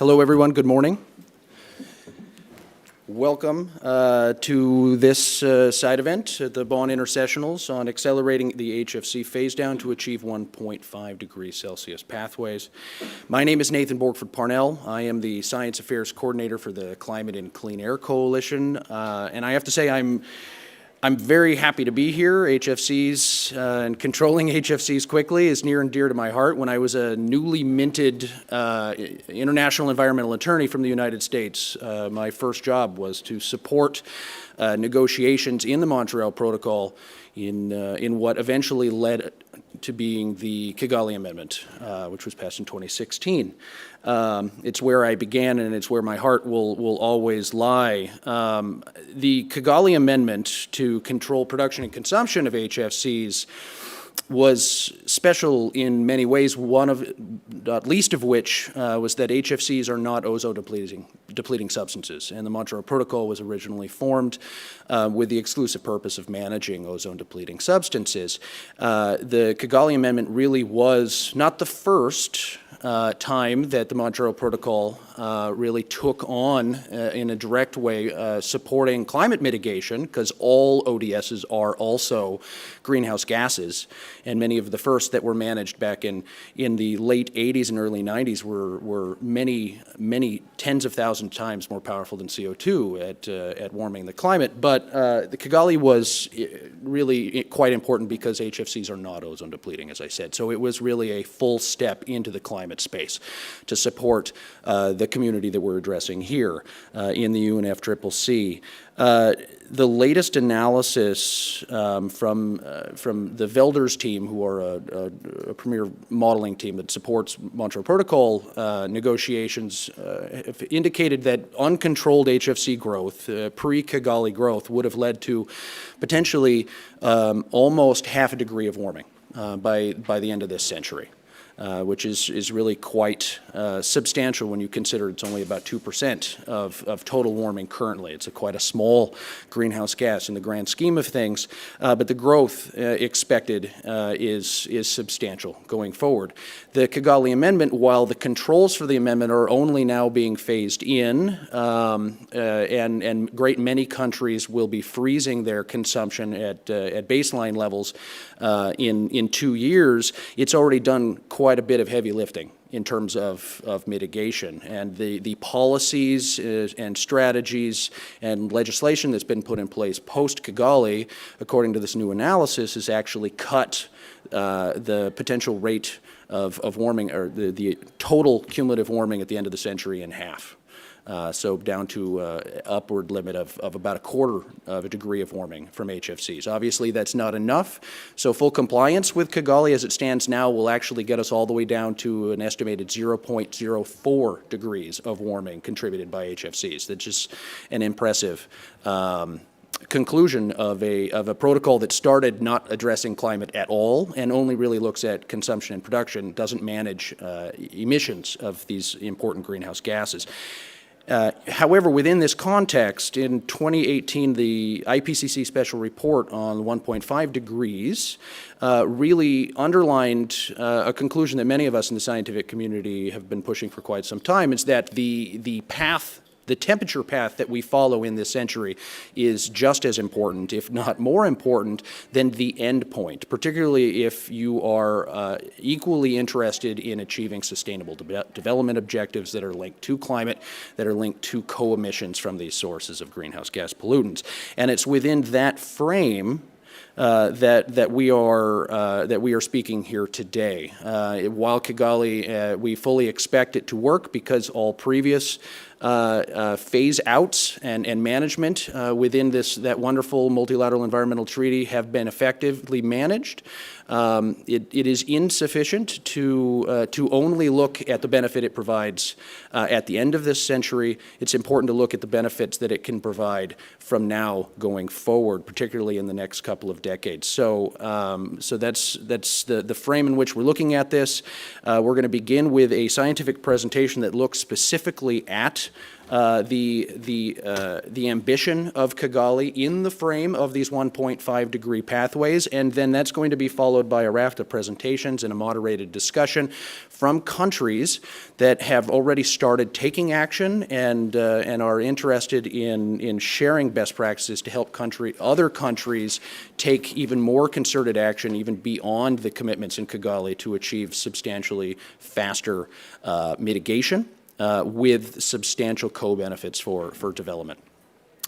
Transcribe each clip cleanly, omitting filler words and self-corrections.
Hello, everyone. Good morning. Welcome to this side event at the Bonn Intersessionals on accelerating the HFC phase down to achieve 1.5 degrees Celsius pathways. My name is Nathan Borgford Parnell. I am the Science Affairs Coordinator for the Climate and Clean Air Coalition, and I have to say I'm very happy to be here. HFCs and controlling HFCs quickly is near and dear to my heart. When I was a newly minted international environmental attorney from the United States, my first job was to support negotiations in the Montreal Protocol in what eventually led to being the Kigali Amendment, which was passed in 2016. It's where I began, and it's where my heart will always lie. The Kigali Amendment to control production and consumption of HFCs was special in many ways, one of, not least of which, was that HFCs are not ozone-depleting substances, and the Montreal Protocol was originally formed with the exclusive purpose of managing ozone-depleting substances. The Kigali Amendment really was not the first time that the Montreal Protocol really took on, in a direct way, supporting climate mitigation, because all ODSs are also greenhouse gases, and many of the first that were managed back in the late 80s and early 90s were many tens of thousands times more powerful than CO2 at warming the climate. But the Kigali was really quite important because HFCs are not ozone depleting, as I said. So it was really a full step into the climate space to support the community that we're addressing here in the UNFCCC. The latest analysis from the Velders team, who are a premier modeling team that supports Montreal Protocol negotiations, have indicated that uncontrolled HFC growth, pre-Kigali growth, would have led to potentially almost half a degree of warming by the end of this century. Which is really quite substantial when you consider it's only about 2% of total warming currently. It's quite a small greenhouse gas in the grand scheme of things, but the growth expected is substantial going forward. The Kigali Amendment, while the controls for the amendment are only now being phased in, and great many countries will be freezing their consumption at baseline levels in 2 years, it's already done quite a bit of heavy lifting in terms of mitigation. And the policies and strategies and legislation that's been put in place post-Kigali, according to this new analysis, has actually cut the potential rate of warming, or the total cumulative warming at the end of the century, in half. So down to upward limit of about 1/4 of a degree of warming from HFCs. Obviously, that's not enough. So full compliance with Kigali as it stands now will actually get us all the way down to an estimated 0.04 degrees of warming contributed by HFCs. That's just an impressive conclusion of a protocol that started not addressing climate at all and only really looks at consumption and production, doesn't manage emissions of these important greenhouse gases. However, within this context, in 2018, the IPCC special report on 1.5 degrees really underlined a conclusion that many of us in the scientific community have been pushing for quite some time, is that the temperature path that we follow in this century is just as important, if not more important, than the end point, particularly if you are equally interested in achieving sustainable development objectives that are linked to climate, that are linked to co-emissions from these sources of greenhouse gas pollutants. And it's within that frame that we are speaking here today. While Kigali, we fully expect it to work because all previous phase outs and management within that wonderful multilateral environmental treaty have been effectively managed. It is insufficient to only look at the benefit it provides at the end of this century. It's important to look at the benefits that it can provide from now going forward, particularly in the next couple of decades. So that's the frame in which we're looking at this. We're going to begin with a scientific presentation that looks specifically at the ambition of Kigali in the frame of these 1.5 degree pathways, and then that's going to be followed by a raft of presentations and a moderated discussion from countries that have already started taking action and are interested in sharing best practices to help other countries take even more concerted action, even beyond the commitments in Kigali, to achieve substantially faster mitigation with substantial co-benefits for development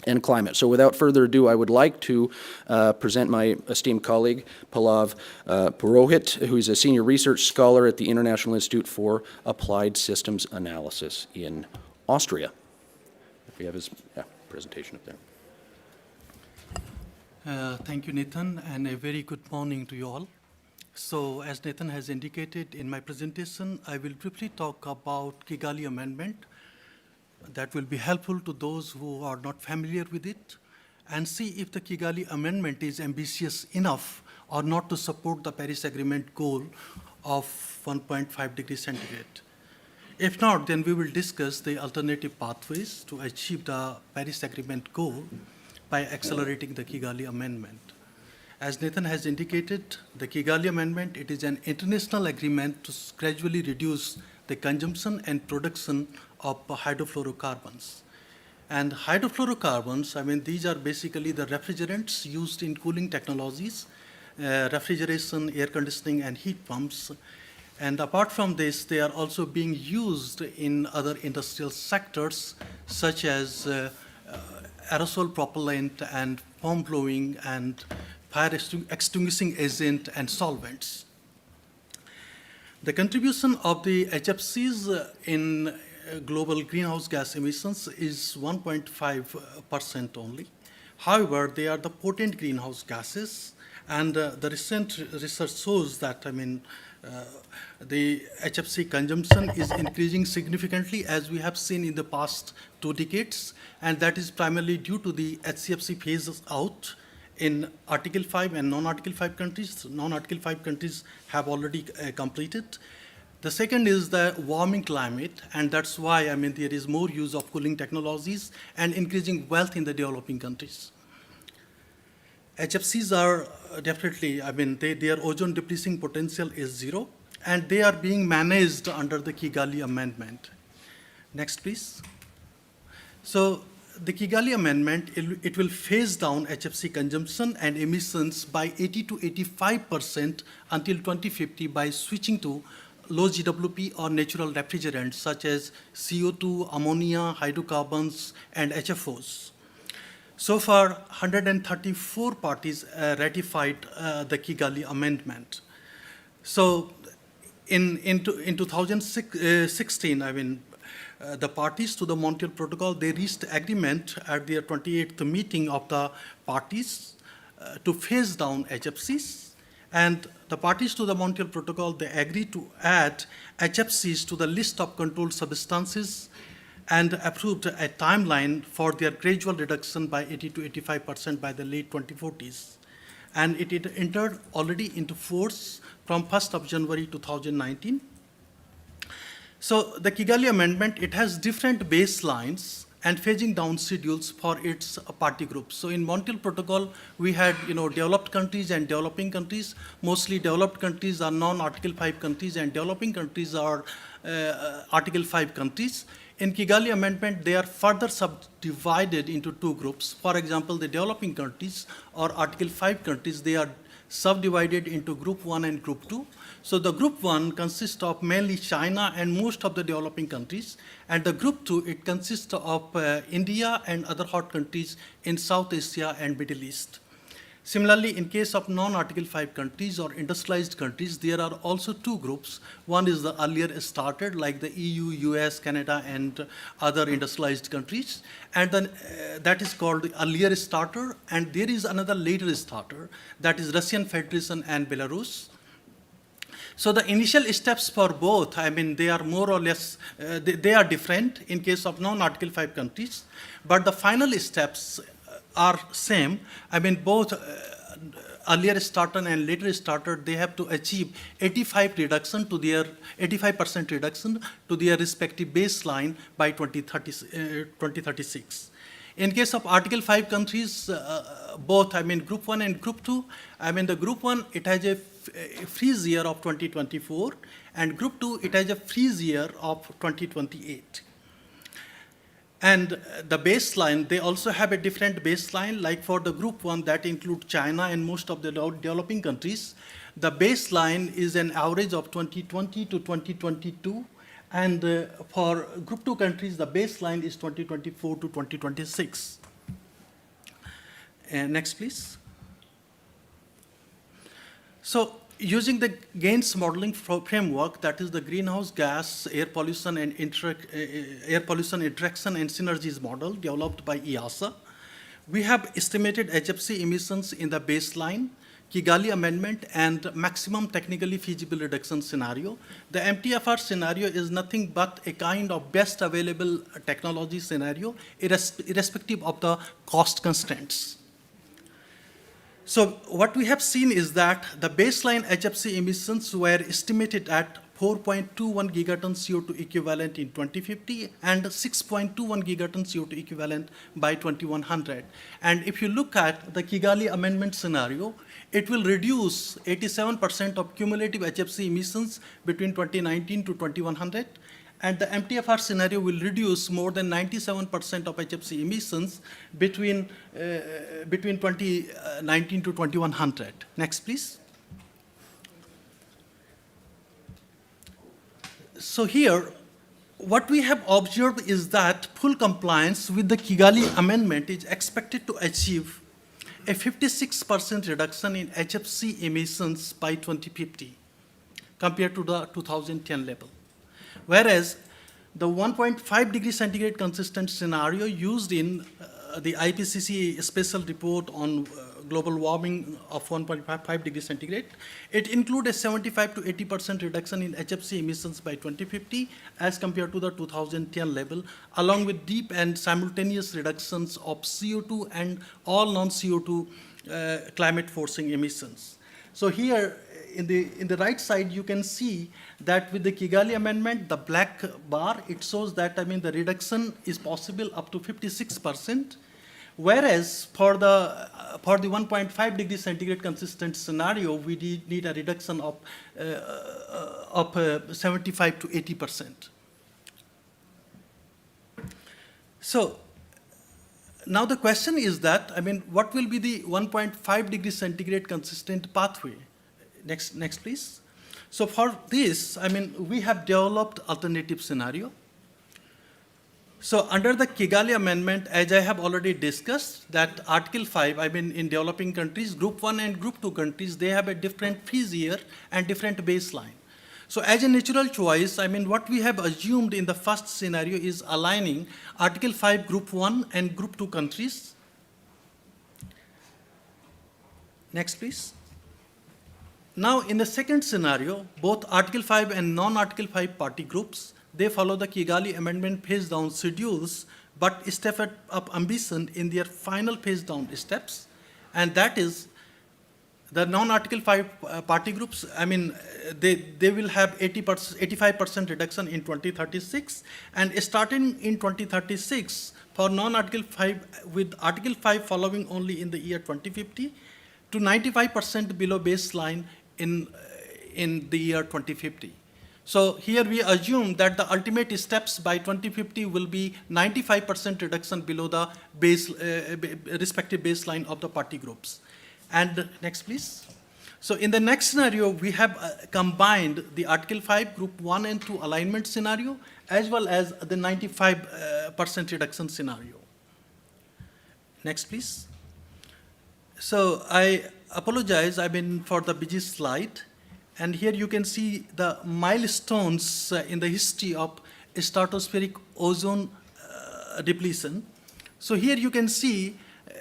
and climate. So without further ado, I would like to present my esteemed colleague, Pallav Purohit, who is a senior research scholar at the International Institute for Applied Systems Analysis in Austria. If we have his presentation up there. Thank you, Nathan, and a very good morning to you all. So, as Nathan has indicated in my presentation, I will briefly talk about Kigali Amendment. That will be helpful to those who are not familiar with it, and see if the Kigali Amendment is ambitious enough or not to support the Paris Agreement goal of 1.5 degrees centigrade. If not, then we will discuss the alternative pathways to achieve the Paris Agreement goal by accelerating the Kigali Amendment. As Nathan has indicated, the Kigali Amendment, it is an international agreement to gradually reduce the consumption and production of hydrofluorocarbons. And hydrofluorocarbons, I mean, these are basically the refrigerants used in cooling technologies, refrigeration, air conditioning, and heat pumps. And apart from this, they are also being used in other industrial sectors, such as aerosol propellant and foam blowing and fire extinguishing agent and solvents. The contribution of the HFCs in global greenhouse gas emissions is 1.5% only. However, they are the potent greenhouse gases, and the recent research shows that, the HFC consumption is increasing significantly, as we have seen in the past 2 decades, and that is primarily due to the HCFC phases out in Article 5 and non-Article 5 countries. Non-Article 5 countries have already completed. The second is the warming climate, and that's why, there is more use of cooling technologies and increasing wealth in the developing countries. HFCs are definitely, their ozone depleting potential is 0, and they are being managed under the Kigali Amendment. Next, please. So, the Kigali Amendment, it will phase down HFC consumption and emissions by 80 to 85% until 2050 by switching to low GWP or natural refrigerants such as CO2, ammonia, hydrocarbons, and HFOs. So far, 134 parties ratified the Kigali Amendment. So in 2016, the parties to the Montreal Protocol, they reached agreement at their 28th meeting of the parties to phase down HFCs. And the parties to the Montreal Protocol, they agreed to add HFCs to the list of controlled substances and approved a timeline for their gradual reduction by 80 to 85% by the late 2040s. And it entered already into force from 1st of January 2019. So the Kigali Amendment, it has different baselines and phasing down schedules for its party groups. So in Montreal Protocol, we had developed countries and developing countries. Mostly developed countries are non-Article 5 countries, and developing countries are Article 5 countries. In Kigali Amendment, they are further subdivided into 2 groups. For example, the developing countries or Article 5 countries, they are subdivided into Group 1 and Group 2. So the Group 1 consists of mainly China and most of the developing countries, and the Group 2, it consists of India and other hot countries in South Asia and Middle East. Similarly, in case of non-Article 5 countries or industrialized countries, there are also 2 groups. One is the earlier started, like the EU, US, Canada, and other industrialized countries. And then that is called the earlier starter. And there is another later starter, that is Russian Federation and Belarus. So the initial steps for both, they are more or less, they are different in case of non-Article 5 countries. But the final steps are same. Both earlier starter and later starter, they have to achieve 85% reduction to their respective baseline by 2036. In case of Article 5 countries, both, Group 1 and Group 2, the Group 1, it has a freeze year of 2024, and Group 2, it has a freeze year of 2028. And the baseline, they also have a different baseline, like for the Group 1 that include China and most of the developing countries. The baseline is an average of 2020 to 2022, and for Group 2 countries, the baseline is 2024 to 2026. Next, please. So, using the GAINS modeling framework, that is the greenhouse gas, air pollution, and air pollution interaction and synergies model developed by EASA, we have estimated HFC emissions in the baseline, Kigali Amendment, and maximum technically feasible reduction scenario. The MTFR scenario is nothing but a kind of best available technology scenario, irrespective of the cost constraints. So what we have seen is that the baseline HFC emissions were estimated at 4.21 gigaton CO2 equivalent in 2050 and 6.21 gigaton CO2 equivalent by 2100. And if you look at the Kigali Amendment scenario, it will reduce 87% of cumulative HFC emissions between 2019 to 2100. And the MTFR scenario will reduce more than 97% of HFC emissions between 2019 to 2100. Next, please. So here, what we have observed is that full compliance with the Kigali Amendment is expected to achieve a 56% reduction in HFC emissions by 2050 compared to the 2010 level. Whereas the 1.5 degree centigrade consistent scenario used in the IPCC special report on global warming of 1.5 degrees centigrade, it includes a 75 to 80% reduction in HFC emissions by 2050 as compared to the 2010 level, along with deep and simultaneous reductions of CO2 and all non-CO2 climate forcing emissions. So here, in the right side, you can see that with the Kigali Amendment, the black bar, it shows that, the reduction is possible up to 56%, whereas for the 1.5 degree centigrade consistent scenario, we need a reduction of 75 to 80%. So now the question is that, what will be the 1.5 degree centigrade consistent pathway? Next, please. So for this, we have developed alternative scenario. So under the Kigali Amendment, as I have already discussed, that Article 5, in developing countries, Group 1 and Group 2 countries, they have a different freeze year and different baseline. So as a natural choice, what we have assumed in the first scenario is aligning Article 5 Group 1 and Group 2 countries. Next, please. Now, in the second scenario, both Article 5 and non-Article 5 party groups, they follow the Kigali Amendment phase down schedules, but step up ambition in their final phase down steps. And that is the non-Article 5 party groups, they will have 85% reduction in 2036. And starting in 2036, for non-Article 5, with Article 5 following only in the year 2050, to 95% below baseline in the year 2050. So here we assume that the ultimate steps by 2050 will be 95% reduction below the respective baseline of the party groups. And next, please. So in the next scenario, we have combined the Article 5 Group 1 and 2 alignment scenario, as well as the 95% reduction scenario. Next, please. So I apologize, for the busy slide. And here you can see the milestones in the history of stratospheric ozone depletion. So here you can see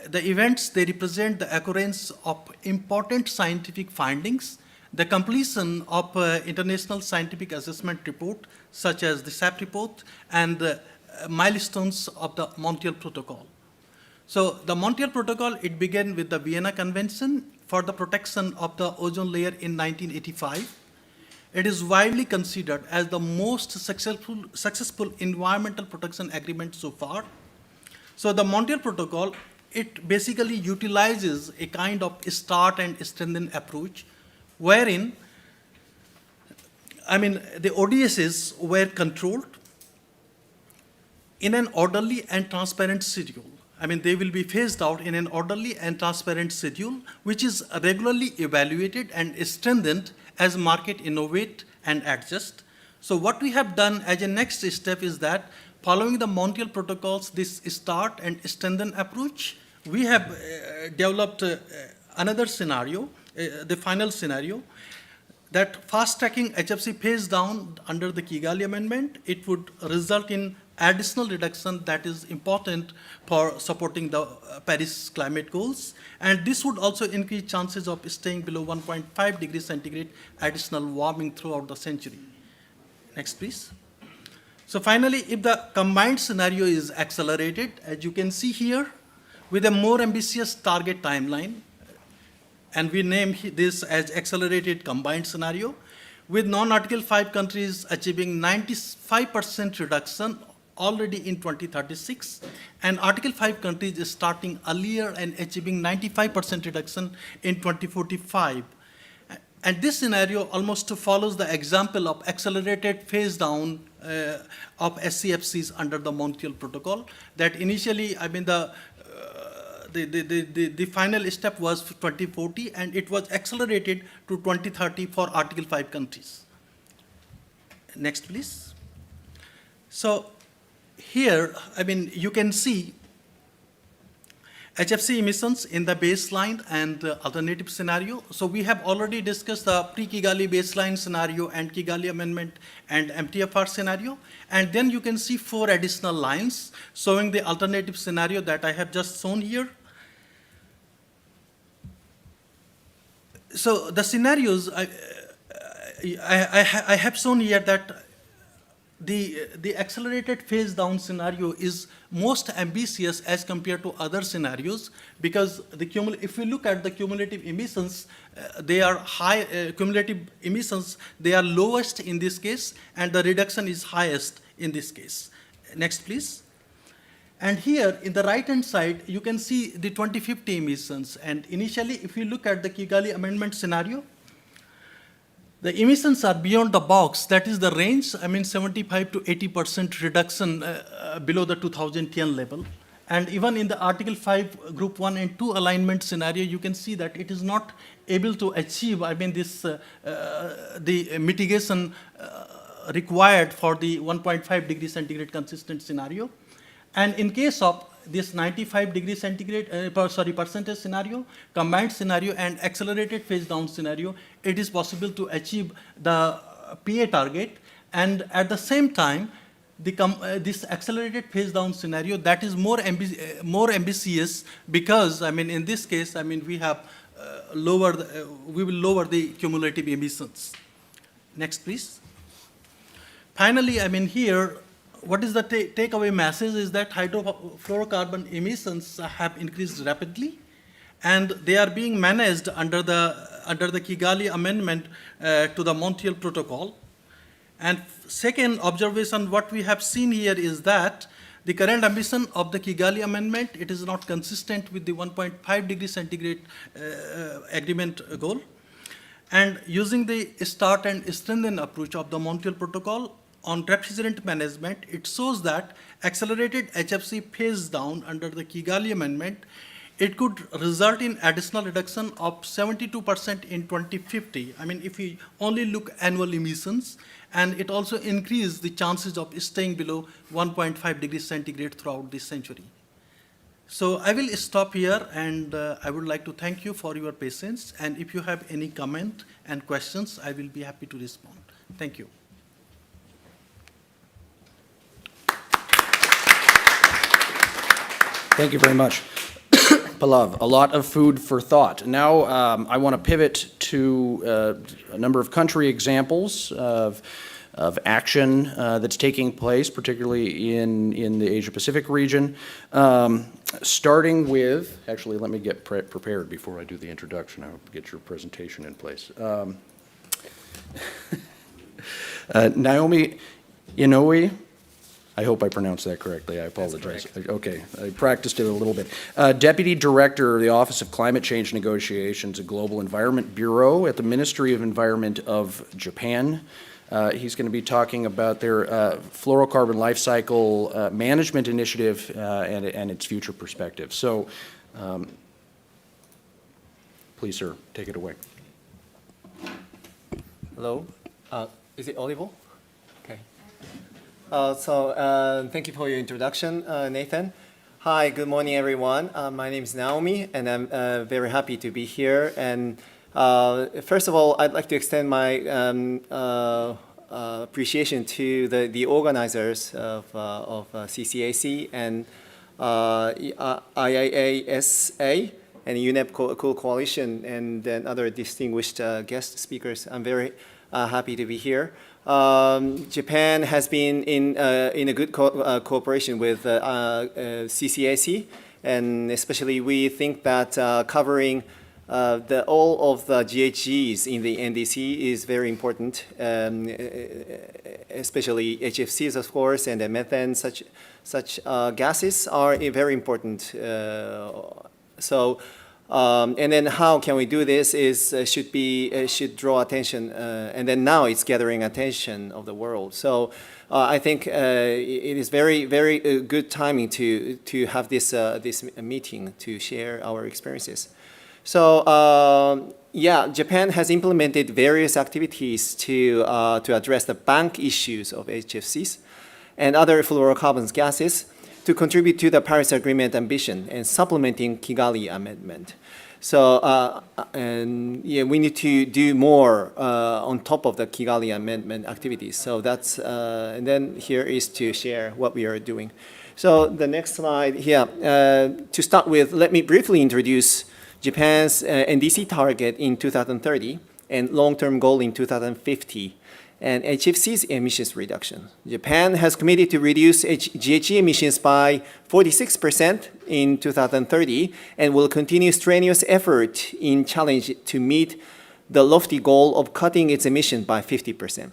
the events, they represent the occurrence of important scientific findings, the completion of international scientific assessment report, such as the SAP report, and the milestones of the Montreal Protocol. So the Montreal Protocol, it began with the Vienna Convention, for the protection of the ozone layer in 1985. It is widely considered as the most successful environmental protection agreement so far. So the Montreal Protocol, it basically utilizes a kind of start and strengthen approach, wherein, the ODSs were controlled in an orderly and transparent schedule. They will be phased out in an orderly and transparent schedule, which is regularly evaluated and strengthened as market innovate and adjust. So what we have done as a next step is that following the Montreal Protocols, this start and strengthen approach, we have developed another scenario, the final scenario, that fast-tracking HFC phase down under the Kigali Amendment, it would result in additional reduction that is important for supporting the Paris climate goals. And this would also increase chances of staying below 1.5 degrees centigrade additional warming throughout the century. Next, please. So finally, if the combined scenario is accelerated, as you can see here, with a more ambitious target timeline, and we name this as accelerated combined scenario, with non-Article 5 countries achieving 95% reduction already in 2036, and Article 5 countries starting earlier and achieving 95% reduction in 2045. And this scenario almost follows the example of accelerated phase down of HFCs under the Montreal Protocol, that initially, the final step was 2040, and it was accelerated to 2030 for Article 5 countries. Next, please. So here, you can see HFC emissions in the baseline and alternative scenario. So we have already discussed the pre-Kigali baseline scenario and Kigali Amendment and MTFR scenario. And then you can see 4 additional lines showing the alternative scenario that I have just shown here. So the scenarios, I have shown here that the accelerated phase down scenario is most ambitious as compared to other scenarios, because if we look at the cumulative emissions, they are high, cumulative emissions, they are lowest in this case, and the reduction is highest in this case. Next, please. And here, in the right-hand side, you can see the 2050 emissions. And initially, if you look at the Kigali Amendment scenario, the emissions are beyond the box. That is the range, 75 to 80% reduction below the 2010 level. And even in the Article 5 Group 1 and 2 alignment scenario, you can see that it is not able to achieve, the mitigation required for the 1.5 degree centigrade consistent scenario. And in case of this 95 degree centigrade, percentage scenario, combined scenario, and accelerated phase down scenario, it is possible to achieve the PA target. And at the same time, this accelerated phase down scenario, that is more ambitious, because in this case, we have we will lower the cumulative emissions. Next, please. Finally, here, what is the takeaway message is that hydrofluorocarbon emissions have increased rapidly, and they are being managed under the Kigali Amendment to the Montreal Protocol. And second observation, what we have seen here is that the current ambition of the Kigali Amendment, it is not consistent with the 1.5 degree centigrade agreement goal. And using the start and strengthen approach of the Montreal Protocol on refrigerant management, it shows that accelerated HFC phase down under the Kigali Amendment, it could result in additional reduction of 72% in 2050. If we only look annual emissions, and it also increased the chances of staying below 1.5 degrees centigrade throughout this century. So I will stop here, and I would like to thank you for your patience. And if you have any comment and questions, I will be happy to respond. Thank you. Thank you very much, Pallav. A lot of food for thought. Now I want to pivot to a number of country examples of action that's taking place, particularly in the Asia-Pacific region. Starting with, actually, let me get prepared before I do the introduction. I'll get your presentation in place. Naomi Inoue, I hope I pronounced that correctly. I apologize. Okay, I practiced it a little bit. Deputy Director of the Office of Climate Change Negotiations at Global Environment Bureau at the Ministry of Environment of Japan. He's going to be talking about their fluorocarbon life cycle management initiative and its future perspective. So, please, sir, take it away. Hello. Is it audible? Okay. Thank you for your introduction, Nathan. Hi, good morning, everyone. My name is Naomi, and I'm very happy to be here. And first of all, I'd like to extend my appreciation to the organizers of CCAC and IIASA and UNEP Coalition, and then other distinguished guest speakers. I'm very happy to be here. Japan has been in a good cooperation with CCAC, and especially we think that covering all of the GHGs in the NDC is very important, especially HFCs, of course, and the methane. Such gases are very important. And then how can we do this is should draw attention, and then now it's gathering attention of the world. So I think it is very good timing to have this meeting to share our experiences. So yeah, Japan has implemented various activities to address the bank issues of HFCs and other fluorocarbon gases, to contribute to the Paris Agreement ambition and supplementing Kigali Amendment. So, and yeah, we need to do more on top of the Kigali Amendment activities. So that's, and then here is to share what we are doing. So the next slide here, to start with, let me briefly introduce Japan's NDC target in 2030 and long-term goal in 2050. And HFCs emissions reduction. Japan has committed to reduce GHG emissions by 46% in 2030 and will continue strenuous effort in challenge to meet the lofty goal of cutting its emission by 50%.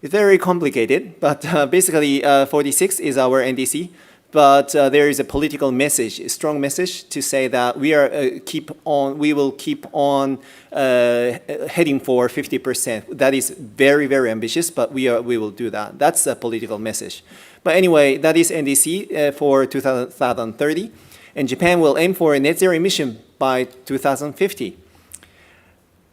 It's very complicated, but basically 46 is our NDC. But there is a political message, a strong message to say that we will keep on heading for 50%. That is very ambitious, but we will do that. That's a political message. But anyway, that is NDC for 2030, and Japan will aim for a net zero emission by 2050.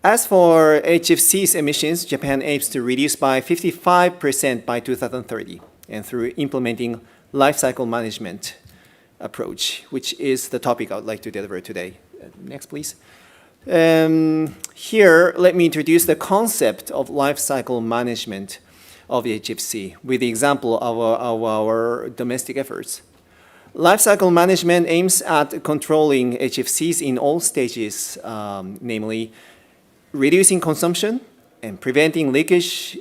As for HFCs emissions, Japan aims to reduce by 55% by 2030, and through implementing life cycle management approach, which is the topic I would like to deliver today. Next, please. Here, let me introduce the concept of life cycle management of the HFC with the example of our domestic efforts. Life cycle management aims at controlling HFCs in all stages, namely reducing consumption and preventing leakage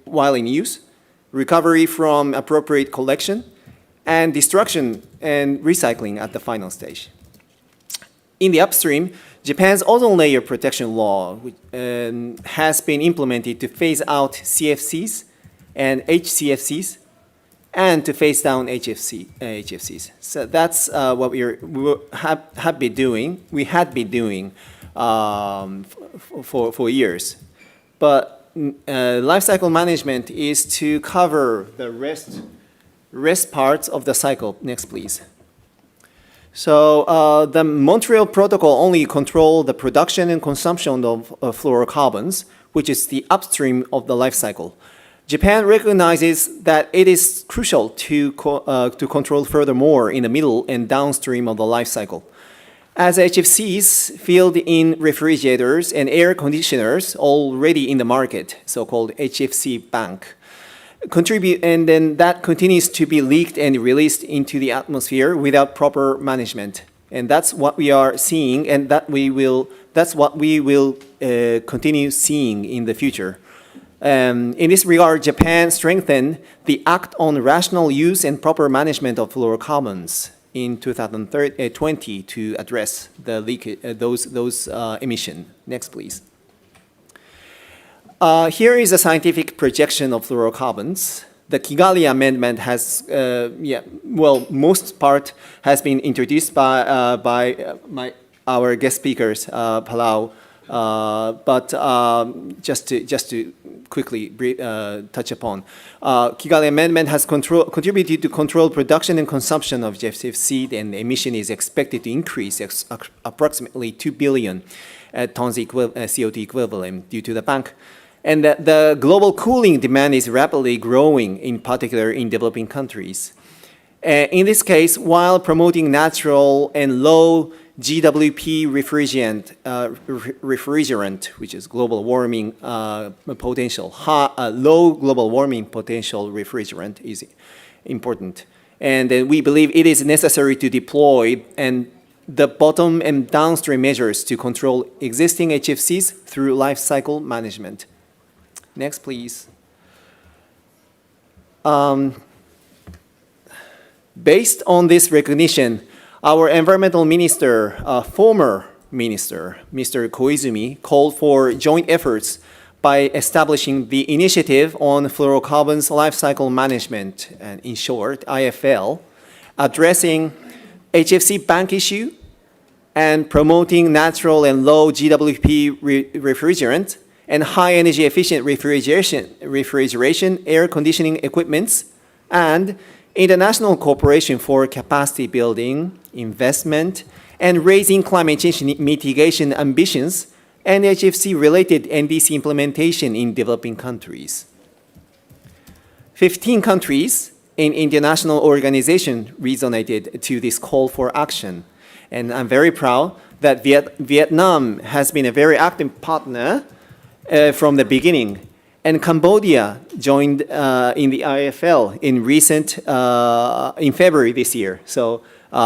while in use, recovery from appropriate collection, and destruction and recycling at the final stage. In the upstream, Japan's ozone layer protection law has been implemented to phase out CFCs and HCFCs and to phase down HFCs. So that's what we had been doing for years. But life cycle management is to cover the rest parts of the cycle. Next, please. So the Montreal Protocol only control the production and consumption of fluorocarbons, which is the upstream of the life cycle. Japan recognizes that it is crucial to control furthermore in the middle and downstream of the life cycle. As HFCs filled in refrigerators and air conditioners already in the market, so-called HFC bank, contribute, and then that continues to be leaked and released into the atmosphere without proper management. And that's what we are seeing, and that's what we will continue seeing in the future. In this regard, Japan strengthened the Act on Rational Use and Proper Management of Fluorocarbons in 2020 to address the those emission. Next, please. Here is a scientific projection of fluorocarbons. The Kigali Amendment has, most part has been introduced by our guest speakers, Palau. But just to quickly touch upon, Kigali Amendment has contributed to control production and consumption of HFC, and emission is expected to increase approximately 2 billion tons CO2 equivalent due to the bank. And the global cooling demand is rapidly growing, in particular in developing countries. In this case, while promoting natural and low GWP refrigerant, which is global warming potential, low global warming potential refrigerant is important. And we believe it is necessary to deploy the bottom and downstream measures to control existing HFCs through life cycle management. Next, please. Based on this recognition, our environmental minister, former minister, Mr. Koizumi, called for joint efforts by establishing the Initiative on Fluorocarbons Life Cycle Management, and in short, IFL, addressing HFC bank issue and promoting natural and low GWP refrigerant and high energy efficient refrigeration air conditioning equipments, and international cooperation for capacity building, investment, and raising climate change mitigation ambitions, and HFC-related NDC implementation in developing countries. 15 countries in international organization resonated to this call for action. And I'm very proud that Vietnam has been a very active partner from the beginning. And Cambodia joined in the IFL in February this year. So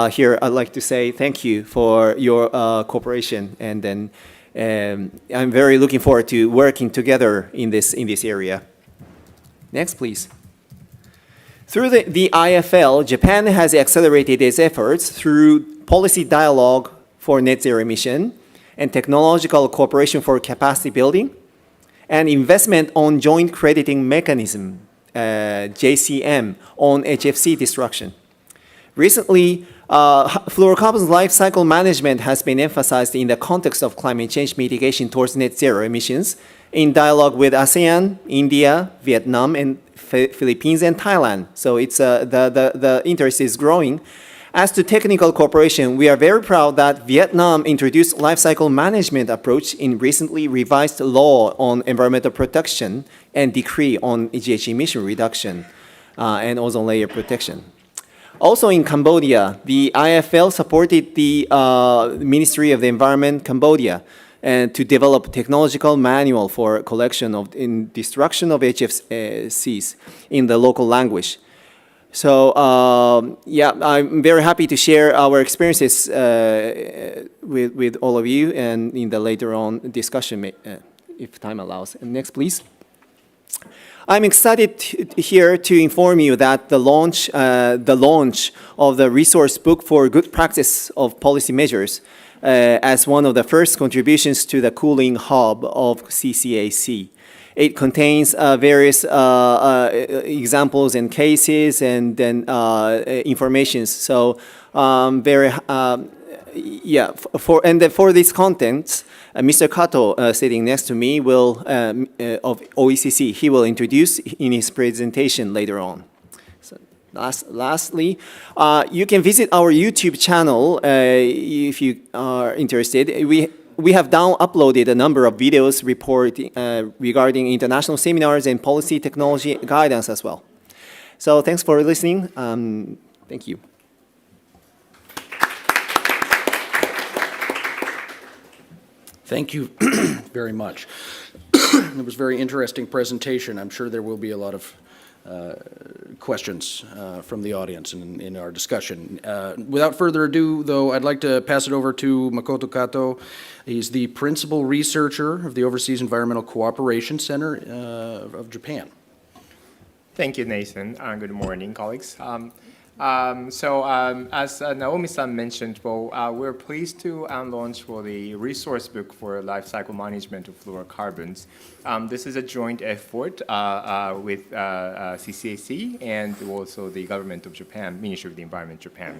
here I'd like to say thank you for your cooperation, and then I'm very looking forward to working together in this area. Next, please. Through the IFL, Japan has accelerated its efforts through policy dialogue for net zero emission and technological cooperation for capacity building, and investment on joint crediting mechanism, JCM, on HFC destruction. Recently, fluorocarbons life cycle management has been emphasized in the context of climate change mitigation towards net zero emissions in dialogue with ASEAN, India, Vietnam, and Philippines and Thailand. So it's the interest is growing. As to technical cooperation, we are very proud that Vietnam introduced life cycle management approach in recently revised law on environmental protection and decree on GHG emission reduction and ozone layer protection. Also in Cambodia, the IFL supported the Ministry of the Environment Cambodia and to develop technological manual for collection in destruction of HFCs in the local language. So I'm very happy to share our experiences with all of you, and in the later on discussion, if time allows. And next, please. I'm excited here to inform you that the launch of the resource book for good practice of policy measures as one of the first contributions to the cooling hub of CCAC. It contains various examples and cases and then information. So for these contents, Mr. Kato, sitting next to me, will of OECC, he will introduce in his presentation later on. So lastly, you can visit our YouTube channel if you are interested. We have uploaded a number of videos regarding international seminars and policy technology guidance as well. So thanks for listening. Thank you. Thank you very much. It was a very interesting presentation. I'm sure there will be a lot of questions from the audience in our discussion. Without further ado, though, I'd like to pass it over to Makoto Kato. He's the principal researcher of the Overseas Environmental Cooperation Center of Japan. Thank you, Nathan. Good morning, colleagues. As Naomi-san mentioned, we're pleased to launch the resource book for life cycle management of fluorocarbons. This is a joint effort with CCAC and also the government of Japan, Ministry of the Environment, Japan.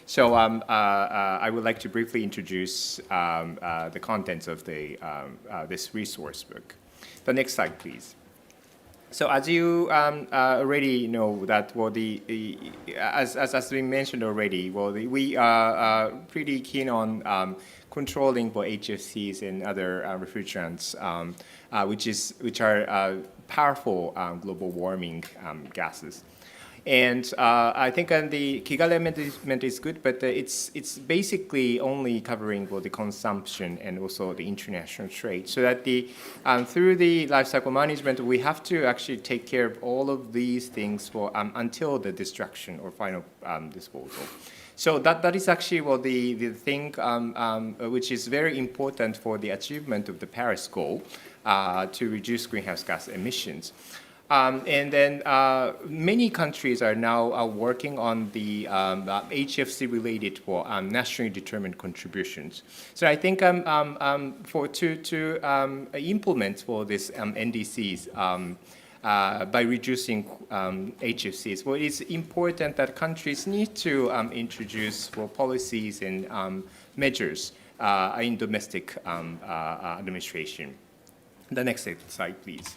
So I would like to briefly introduce the contents of this resource book. The next slide, please. So as you already know that, as we mentioned already, we are pretty keen on controlling HFCs and other refrigerants, which are powerful global warming gases. And I think the Kigali Amendment is good, but it's basically only covering the consumption and also the international trade. So that through the life cycle management, we have to actually take care of all of these things until the destruction or final disposal. So that is actually the thing which is very important for the achievement of the Paris goal to reduce greenhouse gas emissions. And then many countries are now working on the HFC-related nationally determined contributions. So I think to implement this NDCs by reducing HFCs, it's important that countries need to introduce policies and measures in domestic administration. The next slide, please.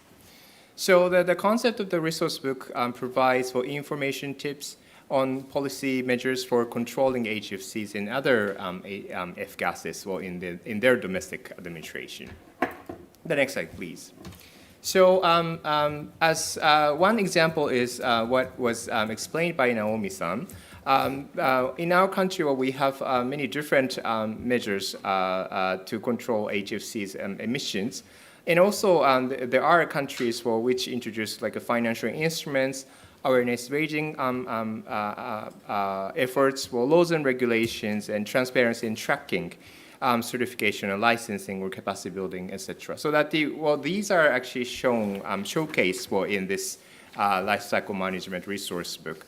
So the concept of the resource book provides information tips on policy measures for controlling HFCs and other F gases in their domestic administration. The next slide, please. So as one example is what was explained by Naomi-san. In our country, we have many different measures to control HFCs emissions. And also, there are countries which introduce financial instruments, awareness raising efforts, laws and regulations, and transparency and tracking, certification and licensing or capacity building, etc. So that these are actually showcased in this life cycle management resource book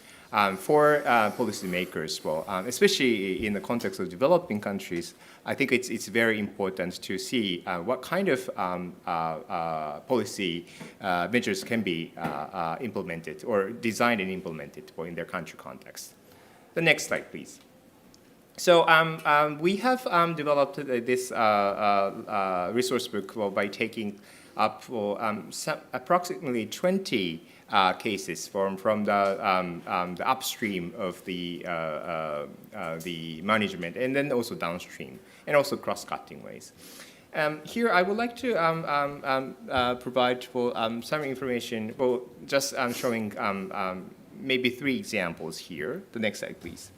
for policymakers. Especially in the context of developing countries, I think it's very important to see what kind of policy measures can be implemented or designed and implemented in their country context. The next slide, please. So we have developed this resource book by taking up approximately 20 cases from the upstream of the management and then also downstream and also cross-cutting ways. Here I would like to provide some information, just showing maybe 3 examples here. The next slide, please.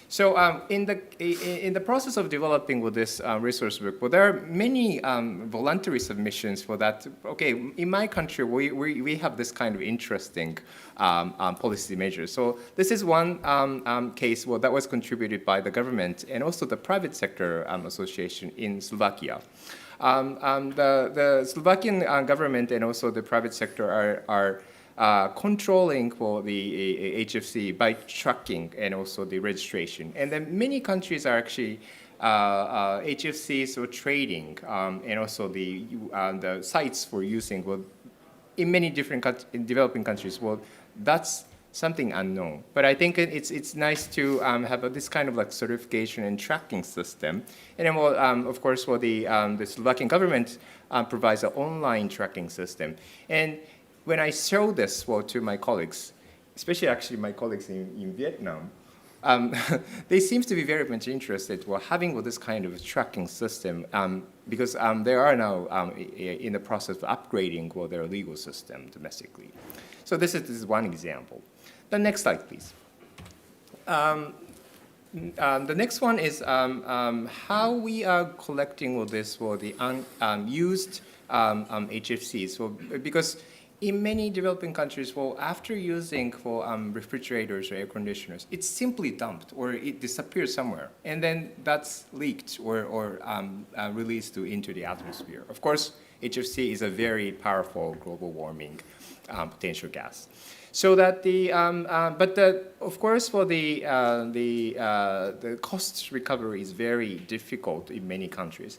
So in the process of developing this resource book, there are many voluntary submissions for that. Okay, in my country, we have this kind of interesting policy measures. So this is one case that was contributed by the government and also the private sector association in Slovakia. The Slovakian government and also the private sector are controlling the HFC by tracking and also the registration. And then many countries are actually HFCs or trading and also the sites for using. In many different developing countries, that's something unknown. But I think it's nice to have this kind of certification and tracking system. And then, of course, the Slovakian government provides an online tracking system. And when I show this to my colleagues, especially actually my colleagues in Vietnam, they seem to be very much interested having this kind of tracking system because they are now in the process of upgrading their legal system domestically. So this is one example. The next slide, please. The next one is how we are collecting this for the unused HFCs. Because in many developing countries, after using refrigerators or air conditioners, it's simply dumped or it disappears somewhere, and then that's leaked or released into the atmosphere. Of course, HFC is a very powerful global warming potential gas. So that of course, for the cost recovery is very difficult in many countries.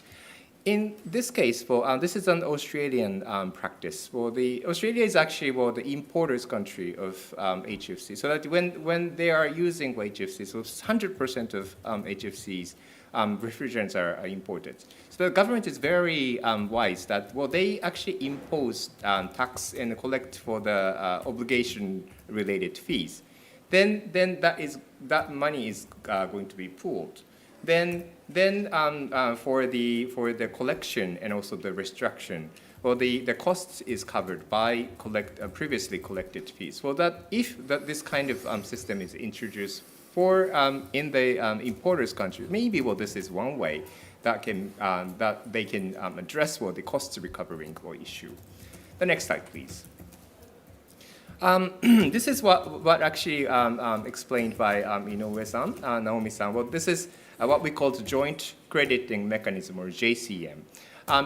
In this case, this is an Australian practice. Australia is actually the importers country of HFC. So that when they are using HFCs, so 100% of HFCs refrigerants are imported. So the government is very wise that they actually impose tax and collect for the obligation-related fees. Then that money is going to be pooled. Then for the collection and also the restructuring, the cost is covered by previously collected fees. Well, if this kind of system is introduced in the importers' country, maybe this is one way that they can address the cost recovery issue. The next slide, please. This is what actually explained by Inoue-san, Naomi-san. Well, this is what we call the joint crediting mechanism, or JCM.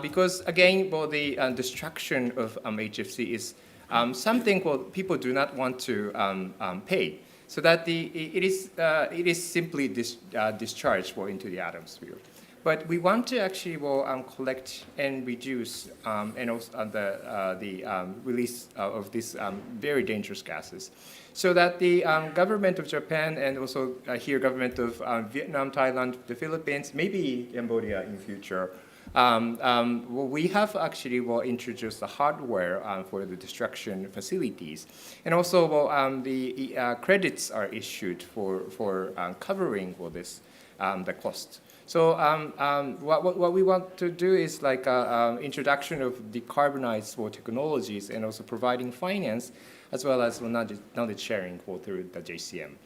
Because again, the destruction of HFC is something people do not want to pay. So that it is simply discharged into the atmosphere. But we want to actually collect and reduce and also the release of these very dangerous gases, so that the government of Japan and also here government of Vietnam, Thailand, the Philippines, maybe Cambodia in future, we have actually introduced the hardware for the destruction facilities, and also the credits are issued for covering this the cost. So what we want to do is like introduction of decarbonized technologies and also providing finance as well as knowledge sharing through the JCM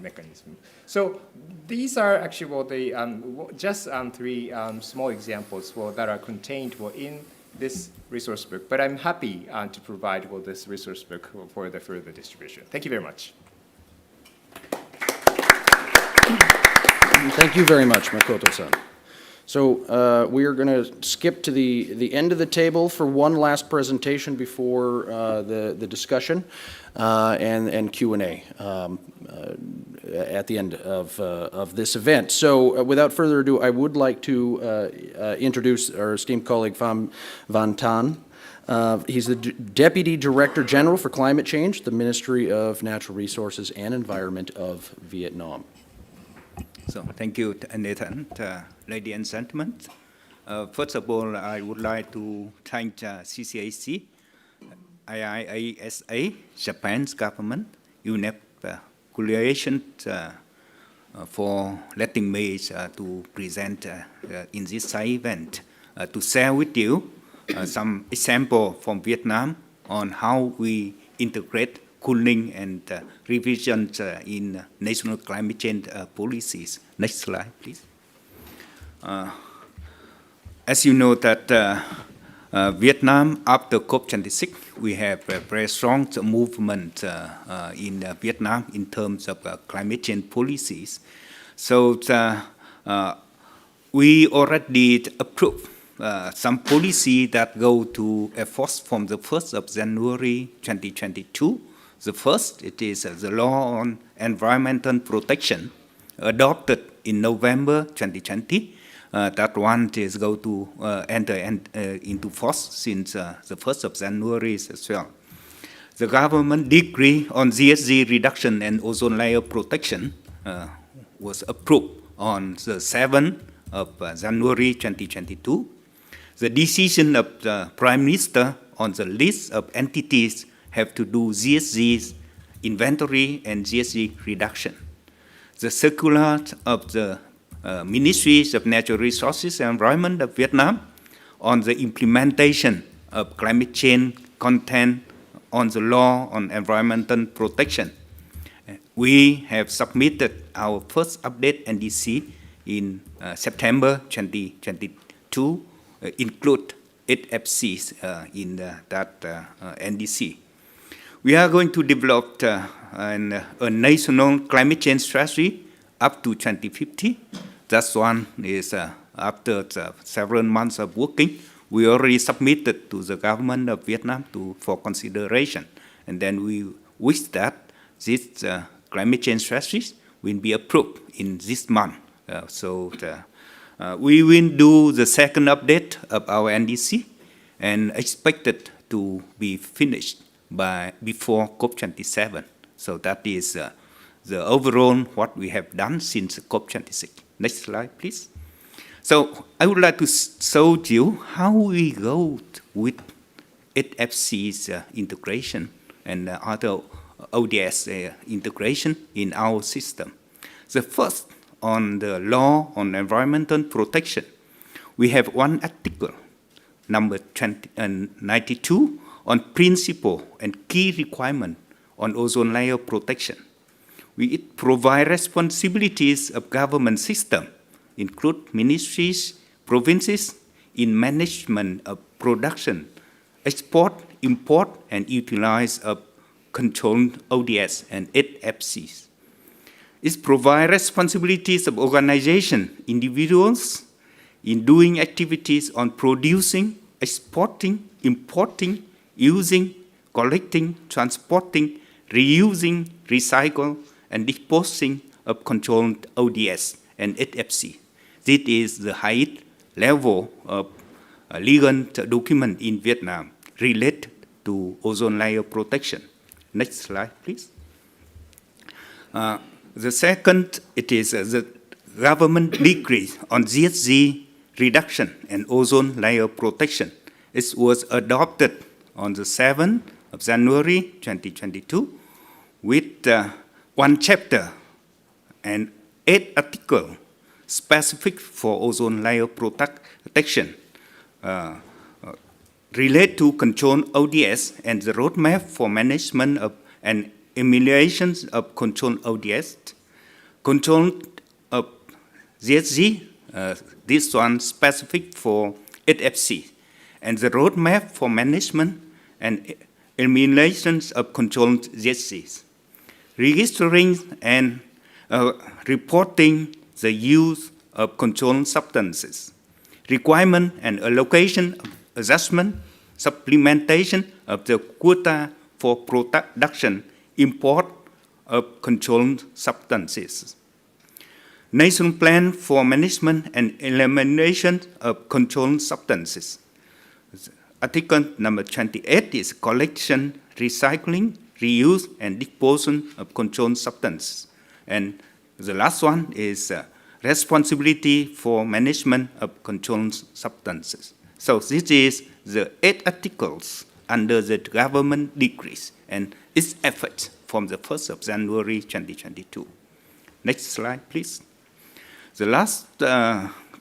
mechanism. So these are actually just three small examples that are contained in this resource book. But I'm happy to provide this resource book for the further distribution. Thank you very much. Thank you very much, Makoto-san. So we are going to skip to the end of the table for one last presentation before the discussion and Q&A at the end of this event. So without further ado, I would like to introduce our esteemed colleague Pham Van Tan. He's the Deputy Director General for Climate Change, the Ministry of Natural Resources and Environment of Vietnam. So thank you, Nathan. Ladies and gentlemen, first of all, I would like to thank CCAC, IIASA, Japan's government, UNEP coalition for letting me to present in this event to share with you some example from Vietnam on how we integrate cooling and revisions in national climate change policies. Next slide, please. As you know that Vietnam, after COP26, we have a very strong movement in Vietnam in terms of climate change policies. So we already approved some policy that go to force from the 1st of January 2022. The first, it is the law on environmental protection adopted in November 2020. That one is going to enter into force since the 1st of January as well. The government decree on GHG reduction and ozone layer protection was approved on the 7th of January 2022. The decision of the Prime Minister on the list of entities have to do GHG inventory and GHG reduction. The circular of the Ministries of Natural Resources and Environment of Vietnam on the implementation of climate change content on the law on environmental protection. We have submitted our first update NDC in September 2022, include HFCs in that NDC. We are going to develop a national climate change strategy up to 2050. That one is after several months of working we already submitted to the government of Vietnam for consideration. And then we wish that this climate change strategies will be approved in this month. We will do the second update of our NDC and expected to be finished before COP27. So that is the overall what we have done since COP26. Next slide, please. So I would like to show you how we go with HFCs integration and other ODS integration in our system. The first, on the law on environmental protection, we have one article, number 92, on principle and key requirement on ozone layer protection. We provide responsibilities of government system, include ministries, provinces, in management of production, export, import, and utilize of controlled ODS and HFCs. It provides responsibilities of organization, individuals, in doing activities on producing, exporting, importing, using, collecting, transporting, reusing, recycle, and disposing of controlled ODS and HFC. This is the highest level of legal document in Vietnam related to ozone layer protection. Next slide, please. The second, it is the government decree on GHG reduction and ozone layer protection. It was adopted on the 7th of January 2022 with one chapter and 8 articles specific for ozone layer protection relate to control ODS and the roadmap for management of and emulations of control ODS, control of GHG, this one specific for HFC, and the roadmap for management and emulations of controlled GHGs. Registering and reporting the use of controlled substances, requirement and allocation, adjustment, supplementation of the quota for production, import of controlled substances. National Plan for Management and Elimination of Controlled Substances. Article number 28 is collection, recycling, reuse, and disposal of controlled substances. And the last one is responsibility for management of controlled substances. So this is the 8 articles under the government decrees and its effort from the 1st of January 2022. Next slide, please. The last